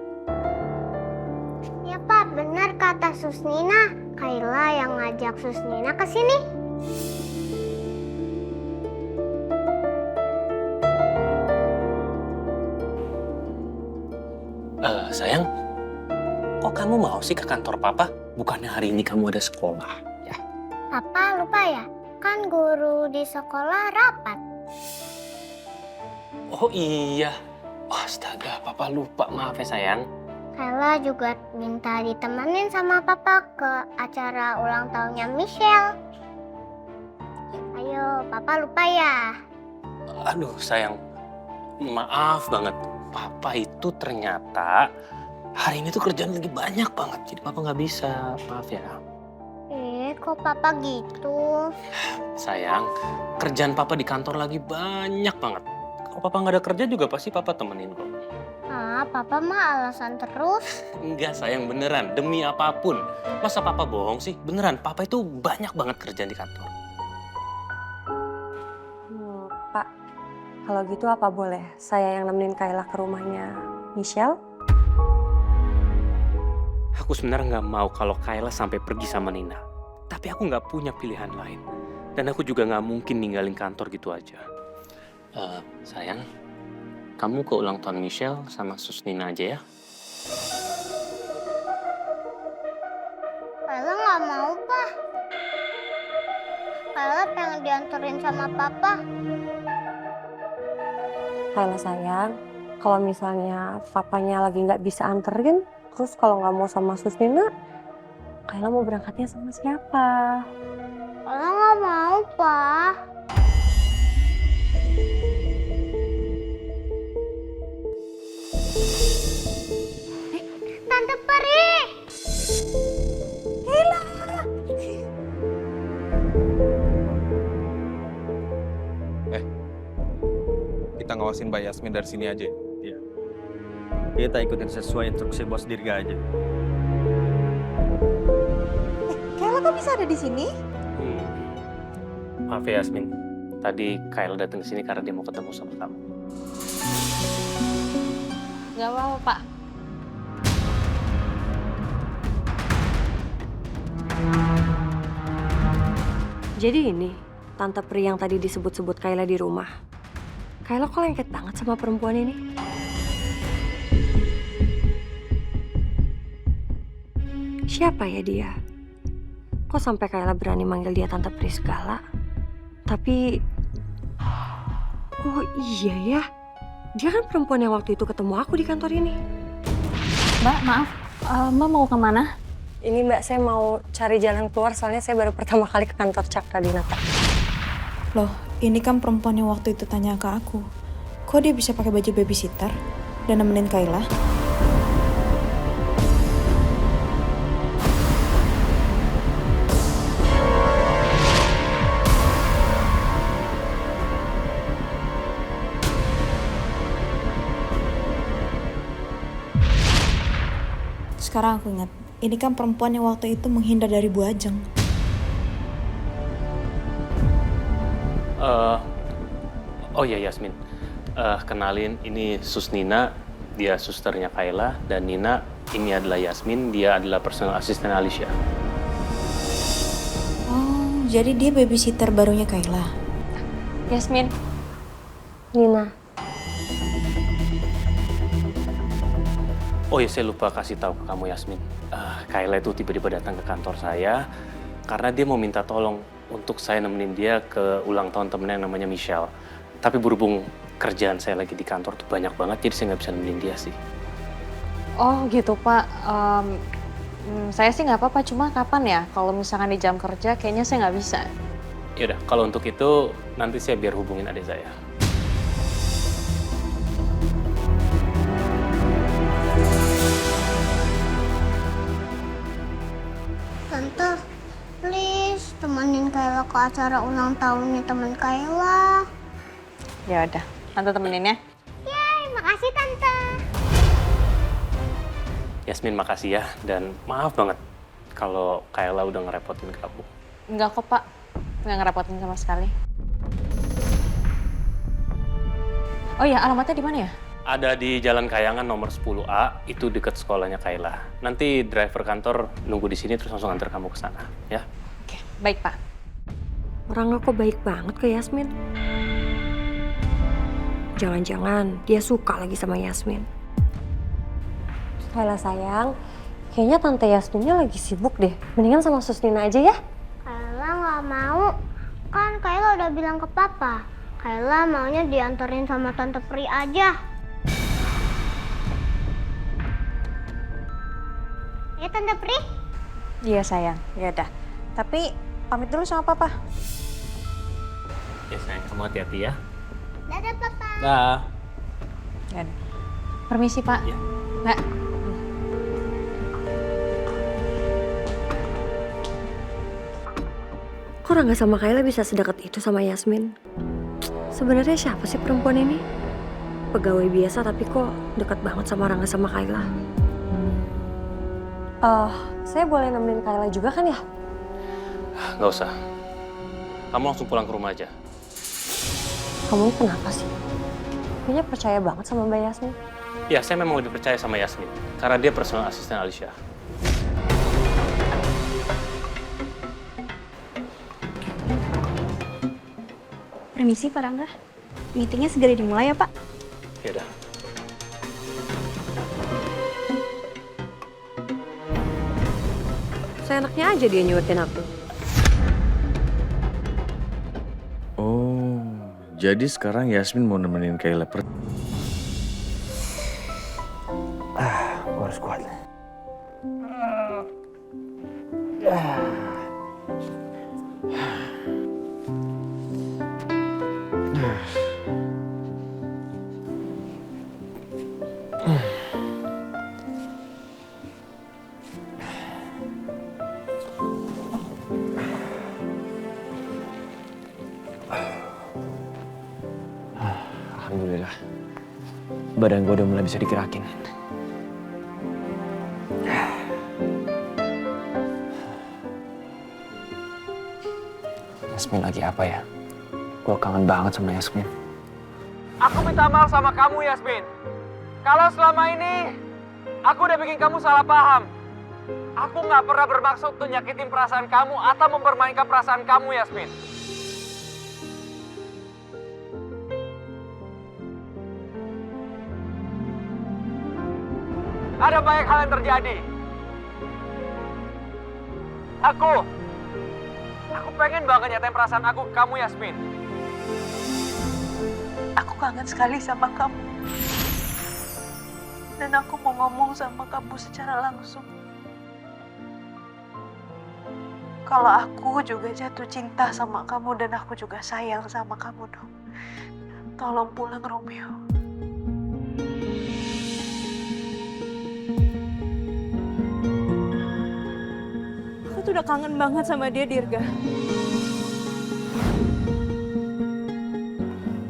S19: Ya Pak, benar kata Sus Nina. Kayla yang ngajak Sus Nina ke sini.
S10: Sayang, kok kamu mau sih ke kantor Papa? Bukannya hari ini kamu ada sekolah, ya?
S19: Papa lupa ya? Kan guru di sekolah rapat.
S10: Oh iya. Oh, astaga, Papa lupa. Maaf ya sayang.
S19: Kayla juga minta ditemenin sama Papa ke acara ulang tahunnya Michelle. Ayo, Papa lupa ya?
S10: Aduh sayang, maaf banget. Papa itu ternyata hari ini tuh kerjaan lagi banyak banget. Jadi Papa nggak bisa, maaf ya.
S19: Kok Papa gitu?
S10: Sayang, kerjaan Papa di kantor lagi banyak banget. Kalau Papa nggak ada kerja juga pasti Papa temenin kok.
S19: Papa mah alasan terus.
S10: Enggak sayang, beneran. Demi apapun. Masa Papa bohong sih? Beneran, Papa itu banyak banget kerjaan di kantor.
S18: Pak, kalau gitu apa boleh saya yang nemenin Kayla ke rumahnya Michelle?
S10: Aku sebenarnya nggak mau kalau Kayla sampai pergi sama Nina. Tapi aku nggak punya pilihan lain. Dan aku juga nggak mungkin ninggalin kantor gitu aja. Sayang, kamu ke ulang tahun Michelle sama Sus Nina aja ya.
S19: Kayla nggak mau, Pak. Kayla pengen dianterin sama Papa.
S18: Kayla sayang, kalau misalnya papanya lagi nggak bisa anterin, terus kalau nggak mau sama Sus Nina, Kayla mau berangkatnya sama siapa?
S19: Kayla nggak mau, Pak. Tante Peri!
S18: Kayla!
S20: Kita ngawasin Mbak Yasmin dari sini aja. Iya. Kita ikutin sesuai instruksi bos Dirga aja.
S18: Kayla kok bisa ada di sini?
S10: Maaf ya Yasmin, tadi Kayla datang ke sini karena dia mau ketemu sama kamu.
S16: Gak apa-apa, Pak.
S18: Jadi ini, Tante Pri yang tadi disebut-sebut Kayla di rumah. Kayla kok lengket banget sama perempuan ini? Siapa ya dia? Kok sampai Kayla berani manggil dia Tante Pri segala? Tapi... Oh iya ya, dia kan perempuan yang waktu itu ketemu aku di kantor ini.
S6: Mbak, maaf. Mbak mau kemana?
S18: Ini Mbak, saya mau cari jalan keluar soalnya saya baru pertama kali ke kantor Cakra Dinata.
S7: Loh, ini kan perempuan yang waktu itu tanya ke aku. Kok dia bisa pakai baju babysitter dan nemenin Kayla? Sekarang aku ingat, ini kan perempuan yang waktu itu menghindar dari Bu Ajeng.
S10: Oh ya Yasmin, kenalin ini Sus Nina, dia susternya Kayla, dan Nina ini adalah Yasmin, dia adalah personal assistant Alicia.
S7: Oh, jadi dia babysitter barunya Kayla.
S6: Yasmin.
S18: Nina.
S10: Oh ya, saya lupa kasih tahu ke kamu Yasmin. Kayla itu tiba-tiba datang ke kantor saya karena dia mau minta tolong untuk saya nemenin dia ke ulang tahun temennya yang namanya Michelle. Tapi berhubung kerjaan saya lagi di kantor tuh banyak banget, jadi saya nggak bisa nemenin dia sih.
S6: Oh gitu Pak. Saya sih nggak apa-apa, cuma kapan ya? Kalau misalkan di jam kerja, kayaknya saya nggak bisa.
S10: Yaudah, kalau untuk itu nanti saya biar hubungin adik saya.
S19: Tante, please temenin Kayla ke acara ulang tahunnya teman Kayla.
S6: Ya udah, Tante temenin ya.
S19: Yeay, makasih Tante.
S10: Yasmin makasih ya, dan maaf banget kalau Kayla udah ngerepotin kamu.
S6: Enggak kok Pak, nggak ngerepotin sama sekali. Oh iya, alamatnya di mana ya?
S10: Ada di Jalan Kayangan nomor 10A, itu dekat sekolahnya Kayla. Nanti driver kantor nunggu di sini terus langsung antar kamu ke sana, ya?
S6: Oke, baik Pak.
S18: Orang kok baik banget ke Yasmin. Jangan-jangan dia suka lagi sama Yasmin. Kayla sayang, kayaknya Tante Yasminnya lagi sibuk deh. Mendingan sama Sus Nina aja ya?
S19: Kayla nggak mau. Kan Kayla udah bilang ke Papa. Kayla maunya dianterin sama Tante Pri aja. Ya Tante Pri?
S6: Iya sayang, ya udah. Tapi pamit dulu sama Papa.
S10: Ya sayang, kamu hati-hati ya.
S19: Dadah papa.
S10: Dah.
S6: Permisi Pak. Mbak.
S18: Kok Rangga sama Kayla bisa sedekat itu sama Yasmin? Sebenarnya siapa sih perempuan ini? Pegawai biasa tapi kok dekat banget sama Rangga sama Kayla? Saya boleh nemenin Kayla juga kan ya?
S10: Nggak usah. Kamu langsung pulang ke rumah aja.
S18: Kamu kenapa sih? Kayaknya percaya banget sama Mbak Yasmin.
S10: Ya, saya memang lebih percaya sama Yasmin. Karena dia personal asisten Alicia.
S21: Permisi Pak Rangga. Meetingnya segera dimulai ya Pak.
S10: Ya udah.
S18: Seenaknya aja dia nyuetin aku.
S1: Oh, jadi sekarang Yasmin mau nemenin Kayla
S12: Gue harus kuat. Alhamdulillah. Badan gue udah mulai bisa digerakin. Yasmin lagi apa ya? Gue kangen banget sama Yasmin.
S2: Aku minta maaf sama kamu, Yasmin. Kalau selama ini aku udah bikin kamu salah paham. Aku nggak pernah bermaksud untuk nyakitin perasaan kamu atau mempermainkan perasaan kamu, Yasmin. Ada banyak hal yang terjadi. Aku pengen banget nyatain perasaan aku ke kamu, Yasmin.
S7: Aku kangen sekali sama kamu. Dan aku mau ngomong sama kamu secara langsung. Kalau aku juga jatuh cinta sama kamu dan aku juga sayang sama kamu dong. Tolong pulang, Romeo. Aku tuh udah kangen banget sama dia, Dirga.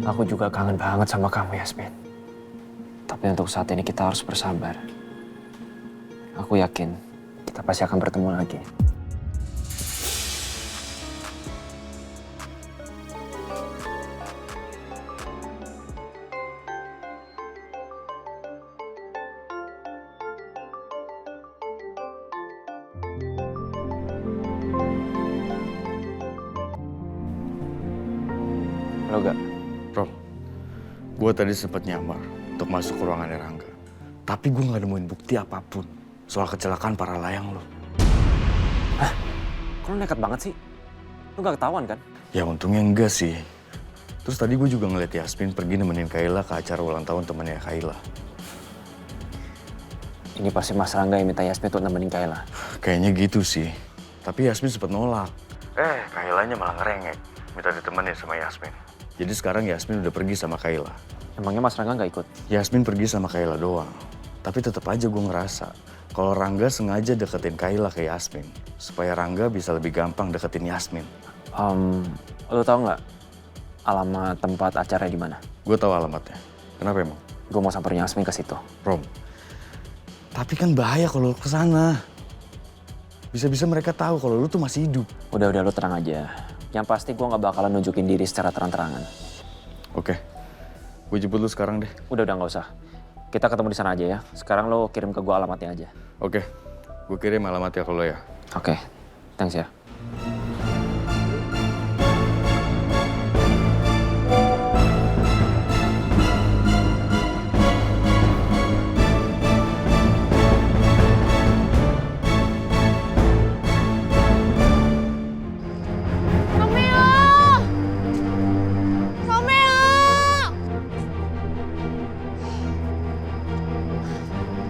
S12: Aku juga kangen banget sama kamu, Yasmin. Tapi untuk saat ini kita harus bersabar. Aku yakin kita pasti akan bertemu lagi. Halo, Gak.
S1: Rom, gue tadi sempat nyamar untuk masuk ke ruangannya Rangga. Tapi gue nggak nemuin bukti apapun soal kecelakaan para layang lo.
S12: Hah? Kok lo nekat banget sih? Lo gak ketahuan kan?
S1: Ya untungnya enggak sih. Terus tadi gue juga ngeliat Yasmin pergi nemenin Kayla ke acara ulang tahun temannya Kayla.
S12: Ini pasti Mas Rangga yang minta Yasmin untuk nemenin Kayla.
S1: Kayaknya gitu sih. Tapi Yasmin sempat nolak. Kaylanya malah ngerengek. Minta ditemenin sama Yasmin. Jadi sekarang Yasmin udah pergi sama Kayla.
S12: Emangnya Mas Rangga nggak ikut?
S1: Yasmin pergi sama Kayla doang. Tapi tetap aja gue ngerasa kalau Rangga sengaja deketin Kayla ke Yasmin. Supaya Rangga bisa lebih gampang deketin Yasmin.
S12: Lo tau nggak alamat tempat acara di mana?
S1: Gue tahu alamatnya. Kenapa emang?
S12: Gue mau samperin Yasmin ke situ.
S1: Rom, tapi kan bahaya kalau lo kesana. Bisa-bisa mereka tahu kalau lo tuh masih hidup.
S12: Udah lo tenang aja. Yang pasti gue nggak bakalan nunjukin diri secara terang-terangan.
S1: Oke, gue jemput lu sekarang deh.
S12: Udah nggak usah. Kita ketemu di sana aja ya. Sekarang lo kirim ke gue alamatnya aja.
S1: Oke, gue kirim alamatnya ke lo ya.
S12: Oke, thanks ya.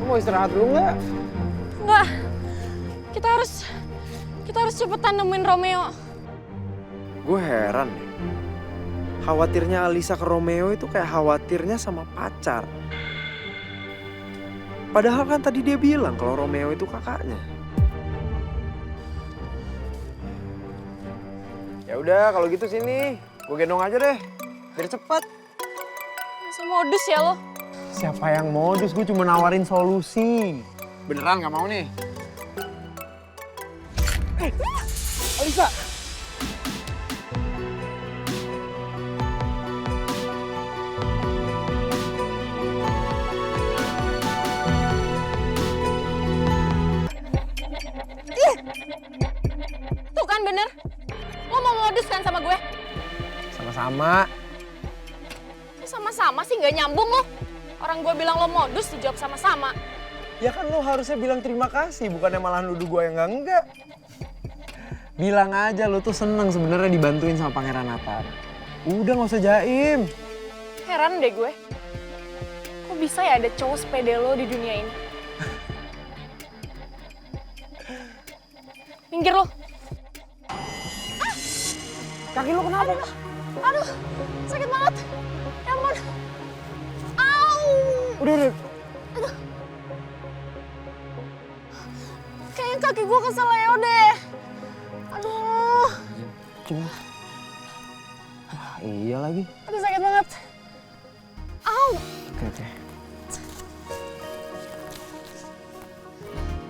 S11: Mau istirahat dulu nggak?
S16: Nggak. Kita harus cepetan nemuin Romeo.
S2: Gue heran deh. Khawatirnya Alisa ke Romeo itu kayak khawatirnya sama pacar. Padahal kan tadi dia bilang kalau Romeo itu kakaknya. Ya udah kalau gitu sini, gue gendong aja deh, biar cepet.
S16: Masa modus ya lo?
S2: Siapa yang modus? Gue cuma nawarin solusi. Beneran gak mau nih? Alisa!
S16: Tuh kan bener. Lo mau modus kan sama gue?
S2: Sama-sama.
S16: Sama-sama sih nggak nyambung lo. Orang gue bilang lo modus dijawab sama-sama.
S2: Ya kan lo harusnya bilang terima kasih, bukannya malah nuduh gue yang enggak. Bilang aja lo tuh seneng sebenarnya dibantuin sama Pangeran Nathan. Udah nggak usah jaim.
S16: Heran deh gue. Kok bisa ya ada cowok sepede lo di dunia ini? Minggir lo.
S2: Kaki lo kenapa?
S16: Aduh, sakit banget. Ya ampun. Au.
S2: Udah.
S16: Aduh. Kayaknya kaki gue keseleo deh. Aduh.
S2: Coba. Iya lagi.
S16: Aduh sakit banget. Au.
S2: Oke.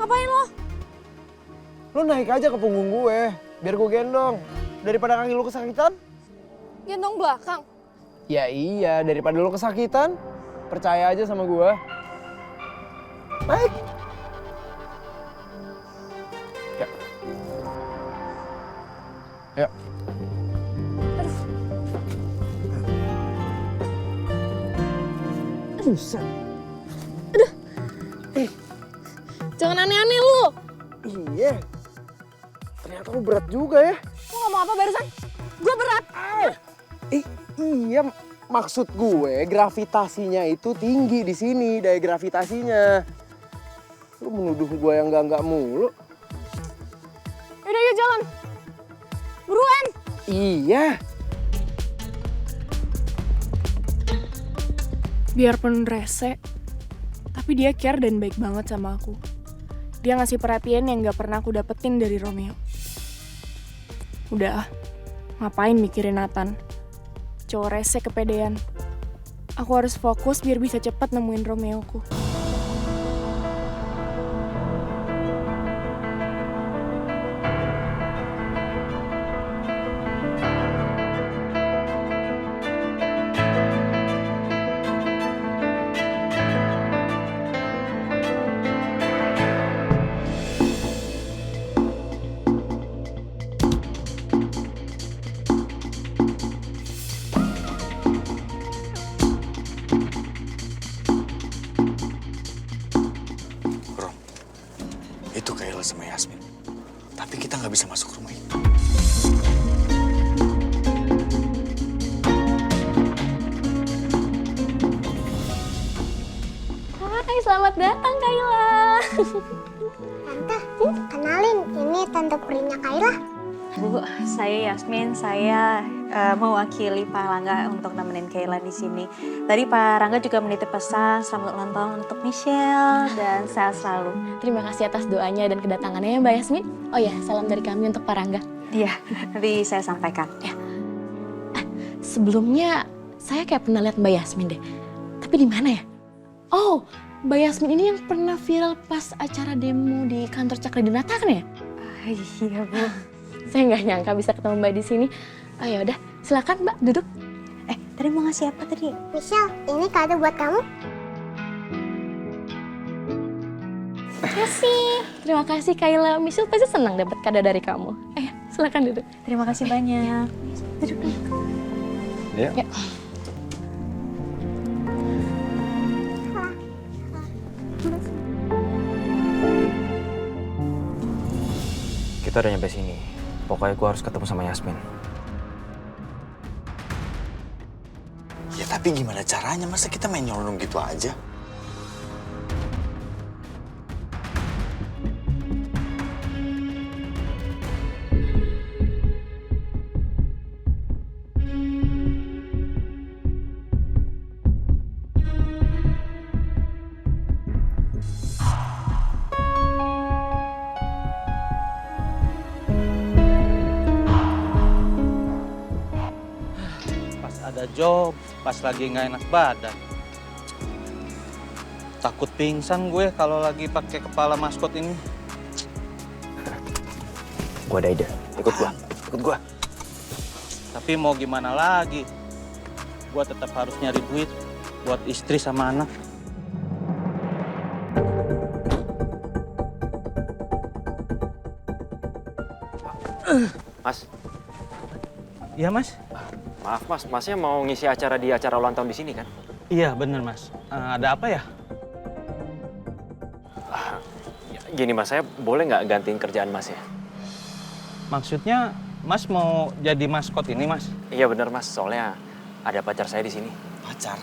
S16: Ngapain lo?
S2: Lo naik aja ke punggung gue, biar gue gendong. Daripada kaki lo kesakitan.
S16: Gendong belakang.
S2: Ya iya, daripada lo kesakitan. Percaya aja sama gue. Naik. Ya. Ya. Buset.
S16: Aduh. Jangan aneh-aneh lu.
S2: Iya. Ternyata lu berat juga ya.
S16: Lu ngomong apa barusan? Gue berat.
S2: Iya, maksud gue gravitasinya itu tinggi di sini, daya gravitasinya. Lu menuduh gue yang enggak mulu.
S16: Yaudah yuk jalan. Buruan.
S2: Iya.
S16: Biarpun rese, tapi dia care dan baik banget sama aku. Dia ngasih perhatian yang gak pernah aku dapetin dari Romeo. Udah, ngapain mikirin Nathan? Cowok rese kepedean. Aku harus fokus biar bisa cepat nemuin Romeoku.
S1: Itu Kayla sama Yasmin. Tapi kita nggak bisa masuk rumah itu.
S21: Hai, selamat datang Kayla.
S19: Tante, kenalin, ini Tante Prinya Kayla.
S21: Bu, saya Yasmin, saya mewakili Pak Rangga untuk nemenin Kayla di sini. Tadi Pak Rangga juga menitip pesan selamat ulang tahun untuk Michelle dan sehat selalu.
S5: Terima kasih atas doanya dan kedatangannya ya Mbak Yasmin. Oh ya, salam dari kami untuk Pak Rangga.
S21: Iya, nanti saya sampaikan.
S5: Ya. Sebelumnya saya kayak pernah lihat Mbak Yasmin deh. Tapi di mana ya? Oh, Mbak Yasmin ini yang pernah viral pas acara demo di kantor Cakra Dinata kan ya?
S21: Iya Bu.
S5: Saya nggak nyangka bisa ketemu Mbak di sini. Oh ya udah, silakan Mbak duduk.
S21: Tadi mau ngasih apa tadi?
S19: Michelle, ini kado buat kamu.
S5: Makasih. Terima kasih Kayla. Michelle pasti senang dapat kado dari kamu. Silakan duduk.
S21: Terima kasih banyak. Duduk.
S2: Ya.
S12: Kita udah nyampe sini. Pokoknya gue harus ketemu sama Yasmin.
S1: Ya tapi gimana caranya? Masa kita main nyolong gitu aja?
S17: job pas lagi nggak enak badan. Takut pingsan gue kalau lagi pakai kepala maskot ini.
S12: Gue ada ide, ikut gua.
S17: Tapi mau gimana lagi? Gue tetap harus nyari duit buat istri sama anak.
S12: Mas.
S17: Iya, Mas.
S12: Maaf, Mas. Masnya mau ngisi acara di acara ulang tahun di sini kan?
S17: Iya, bener, Mas. Ada apa ya?
S12: Gini, Mas. Saya boleh nggak gantiin kerjaan Mas ya?
S17: Maksudnya, Mas mau jadi maskot ini, Mas?
S12: Iya, bener, Mas. Soalnya ada pacar saya di sini.
S1: Pacar?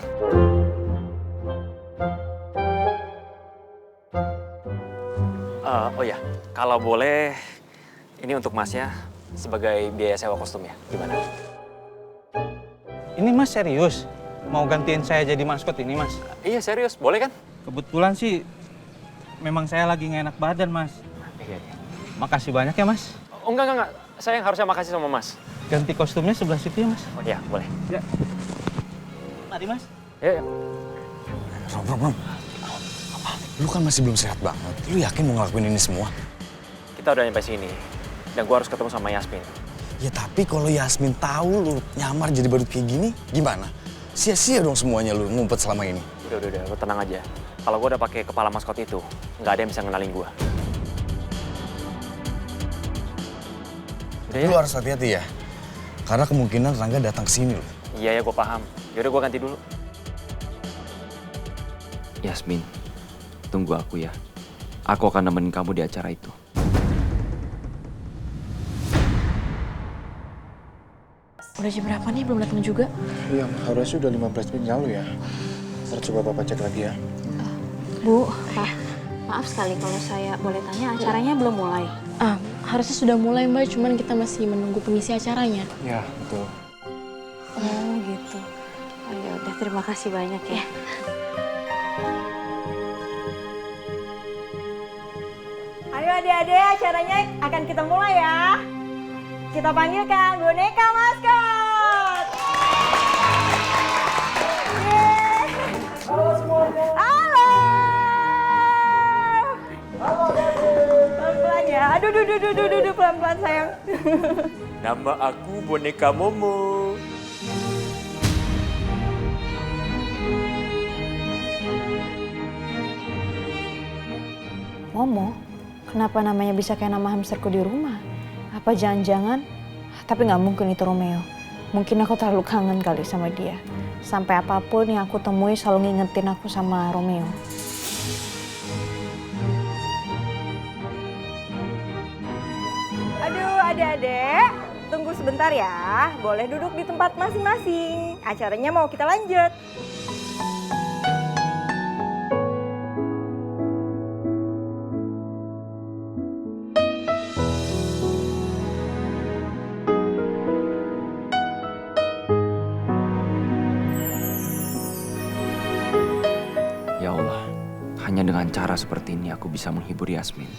S12: Oh ya, kalau boleh, ini untuk Masnya sebagai biaya sewa kostum ya. Gimana?
S17: Ini Mas serius? Mau gantiin saya jadi maskot ini, Mas?
S12: Iya, serius. Boleh kan?
S17: Kebetulan sih, memang saya lagi nggak enak badan, Mas.
S12: Iya.
S17: Makasih banyak ya, Mas.
S12: Oh, enggak. Saya yang harusnya makasih sama Mas.
S17: Ganti kostumnya sebelah situ ya, Mas?
S12: Oh iya, boleh.
S17: Ya. Mari, Mas.
S12: Ya.
S1: Rom. Lu kan masih belum sehat banget. Lu yakin mau ngelakuin ini semua?
S12: Kita udah nyampe sini. Dan gua harus ketemu sama Yasmin.
S1: Ya tapi kalau Yasmin tahu lu nyamar jadi badut kayak gini, gimana? Sia-sia dong semuanya lu ngumpet selama ini.
S12: Udah, lu tenang aja. Kalau gua udah pakai kepala maskot itu, nggak ada yang bisa ngenalin gua.
S1: Lu harus hati-hati ya. Karena kemungkinan Rangga datang ke sini loh.
S12: Iya, gua paham. Yaudah, gua ganti dulu. Yasmin, tunggu aku ya. Aku akan nemenin kamu di acara itu.
S5: Udah jam berapa nih? Belum datang juga?
S8: Iya, harusnya udah 15 menit lalu ya. Ntar coba Bapak cek lagi ya.
S21: Bu, Pak, maaf sekali kalau saya boleh tanya, acaranya belum mulai.
S5: Harusnya sudah mulai Mbak, cuman kita masih menunggu pengisi acaranya.
S8: Ya, betul.
S21: Oh gitu. Oh ya udah, terima kasih banyak ya.
S4: Ayo adik-adik, acaranya akan kita mulai ya. Kita panggilkan boneka maskot. Halo semuanya. Halo. Pelan-pelan ya. Aduh, pelan-pelan sayang.
S22: Nama aku boneka Momo.
S21: Momo? Kenapa namanya bisa kayak nama hamsterku di rumah? Apa jangan-jangan? Tapi nggak mungkin itu Romeo. Mungkin aku terlalu kangen kali sama dia. Sampai apapun yang aku temui selalu ngingetin aku sama Romeo.
S4: Aduh adik-adik, tunggu sebentar ya. Boleh duduk di tempat masing-masing. Acaranya mau kita lanjut.
S12: Ya Allah, hanya dengan cara seperti ini aku bisa menghibur Yasmin.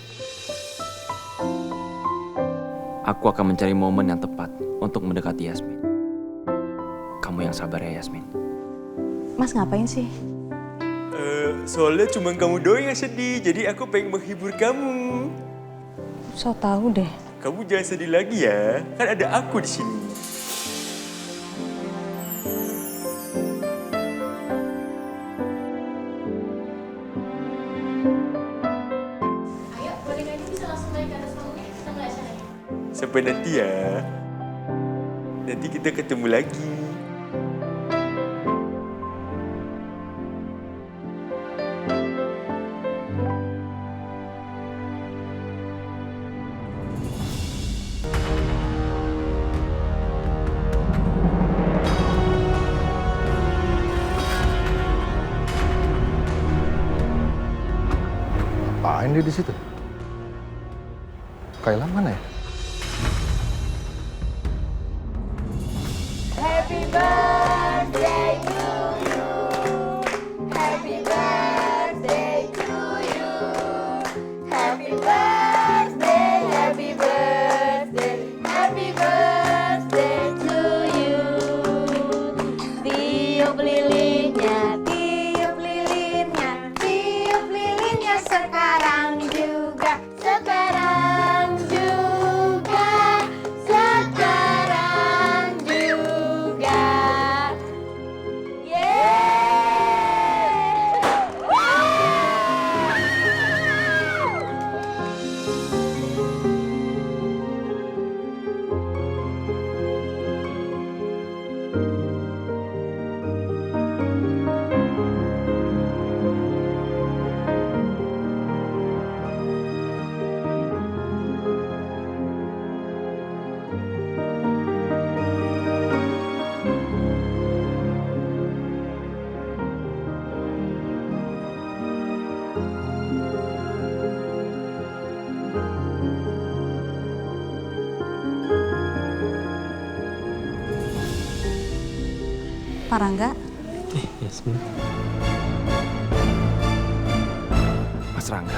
S12: Aku akan mencari momen yang tepat untuk mendekati Yasmin. Kamu yang sabar ya, Yasmin.
S21: Mas ngapain sih?
S22: Soalnya cuma kamu doang yang sedih, jadi aku pengen menghibur kamu.
S21: So tahu deh.
S22: Kamu jangan sedih lagi ya, kan ada aku di sini.
S14: Ayo, bonekanya bisa langsung naik ke atas panggungnya. Kita mulai acaranya.
S22: Sampai nanti ya. Nanti kita ketemu lagi.
S8: Ngapain dia di situ? Kayla mana ya?
S4: Happy birthday to you. Happy birthday to you. Happy birthday, happy birthday, happy birthday to you.
S21: Pak Rangga.
S10: Yasmin.
S12: Mas Rangga.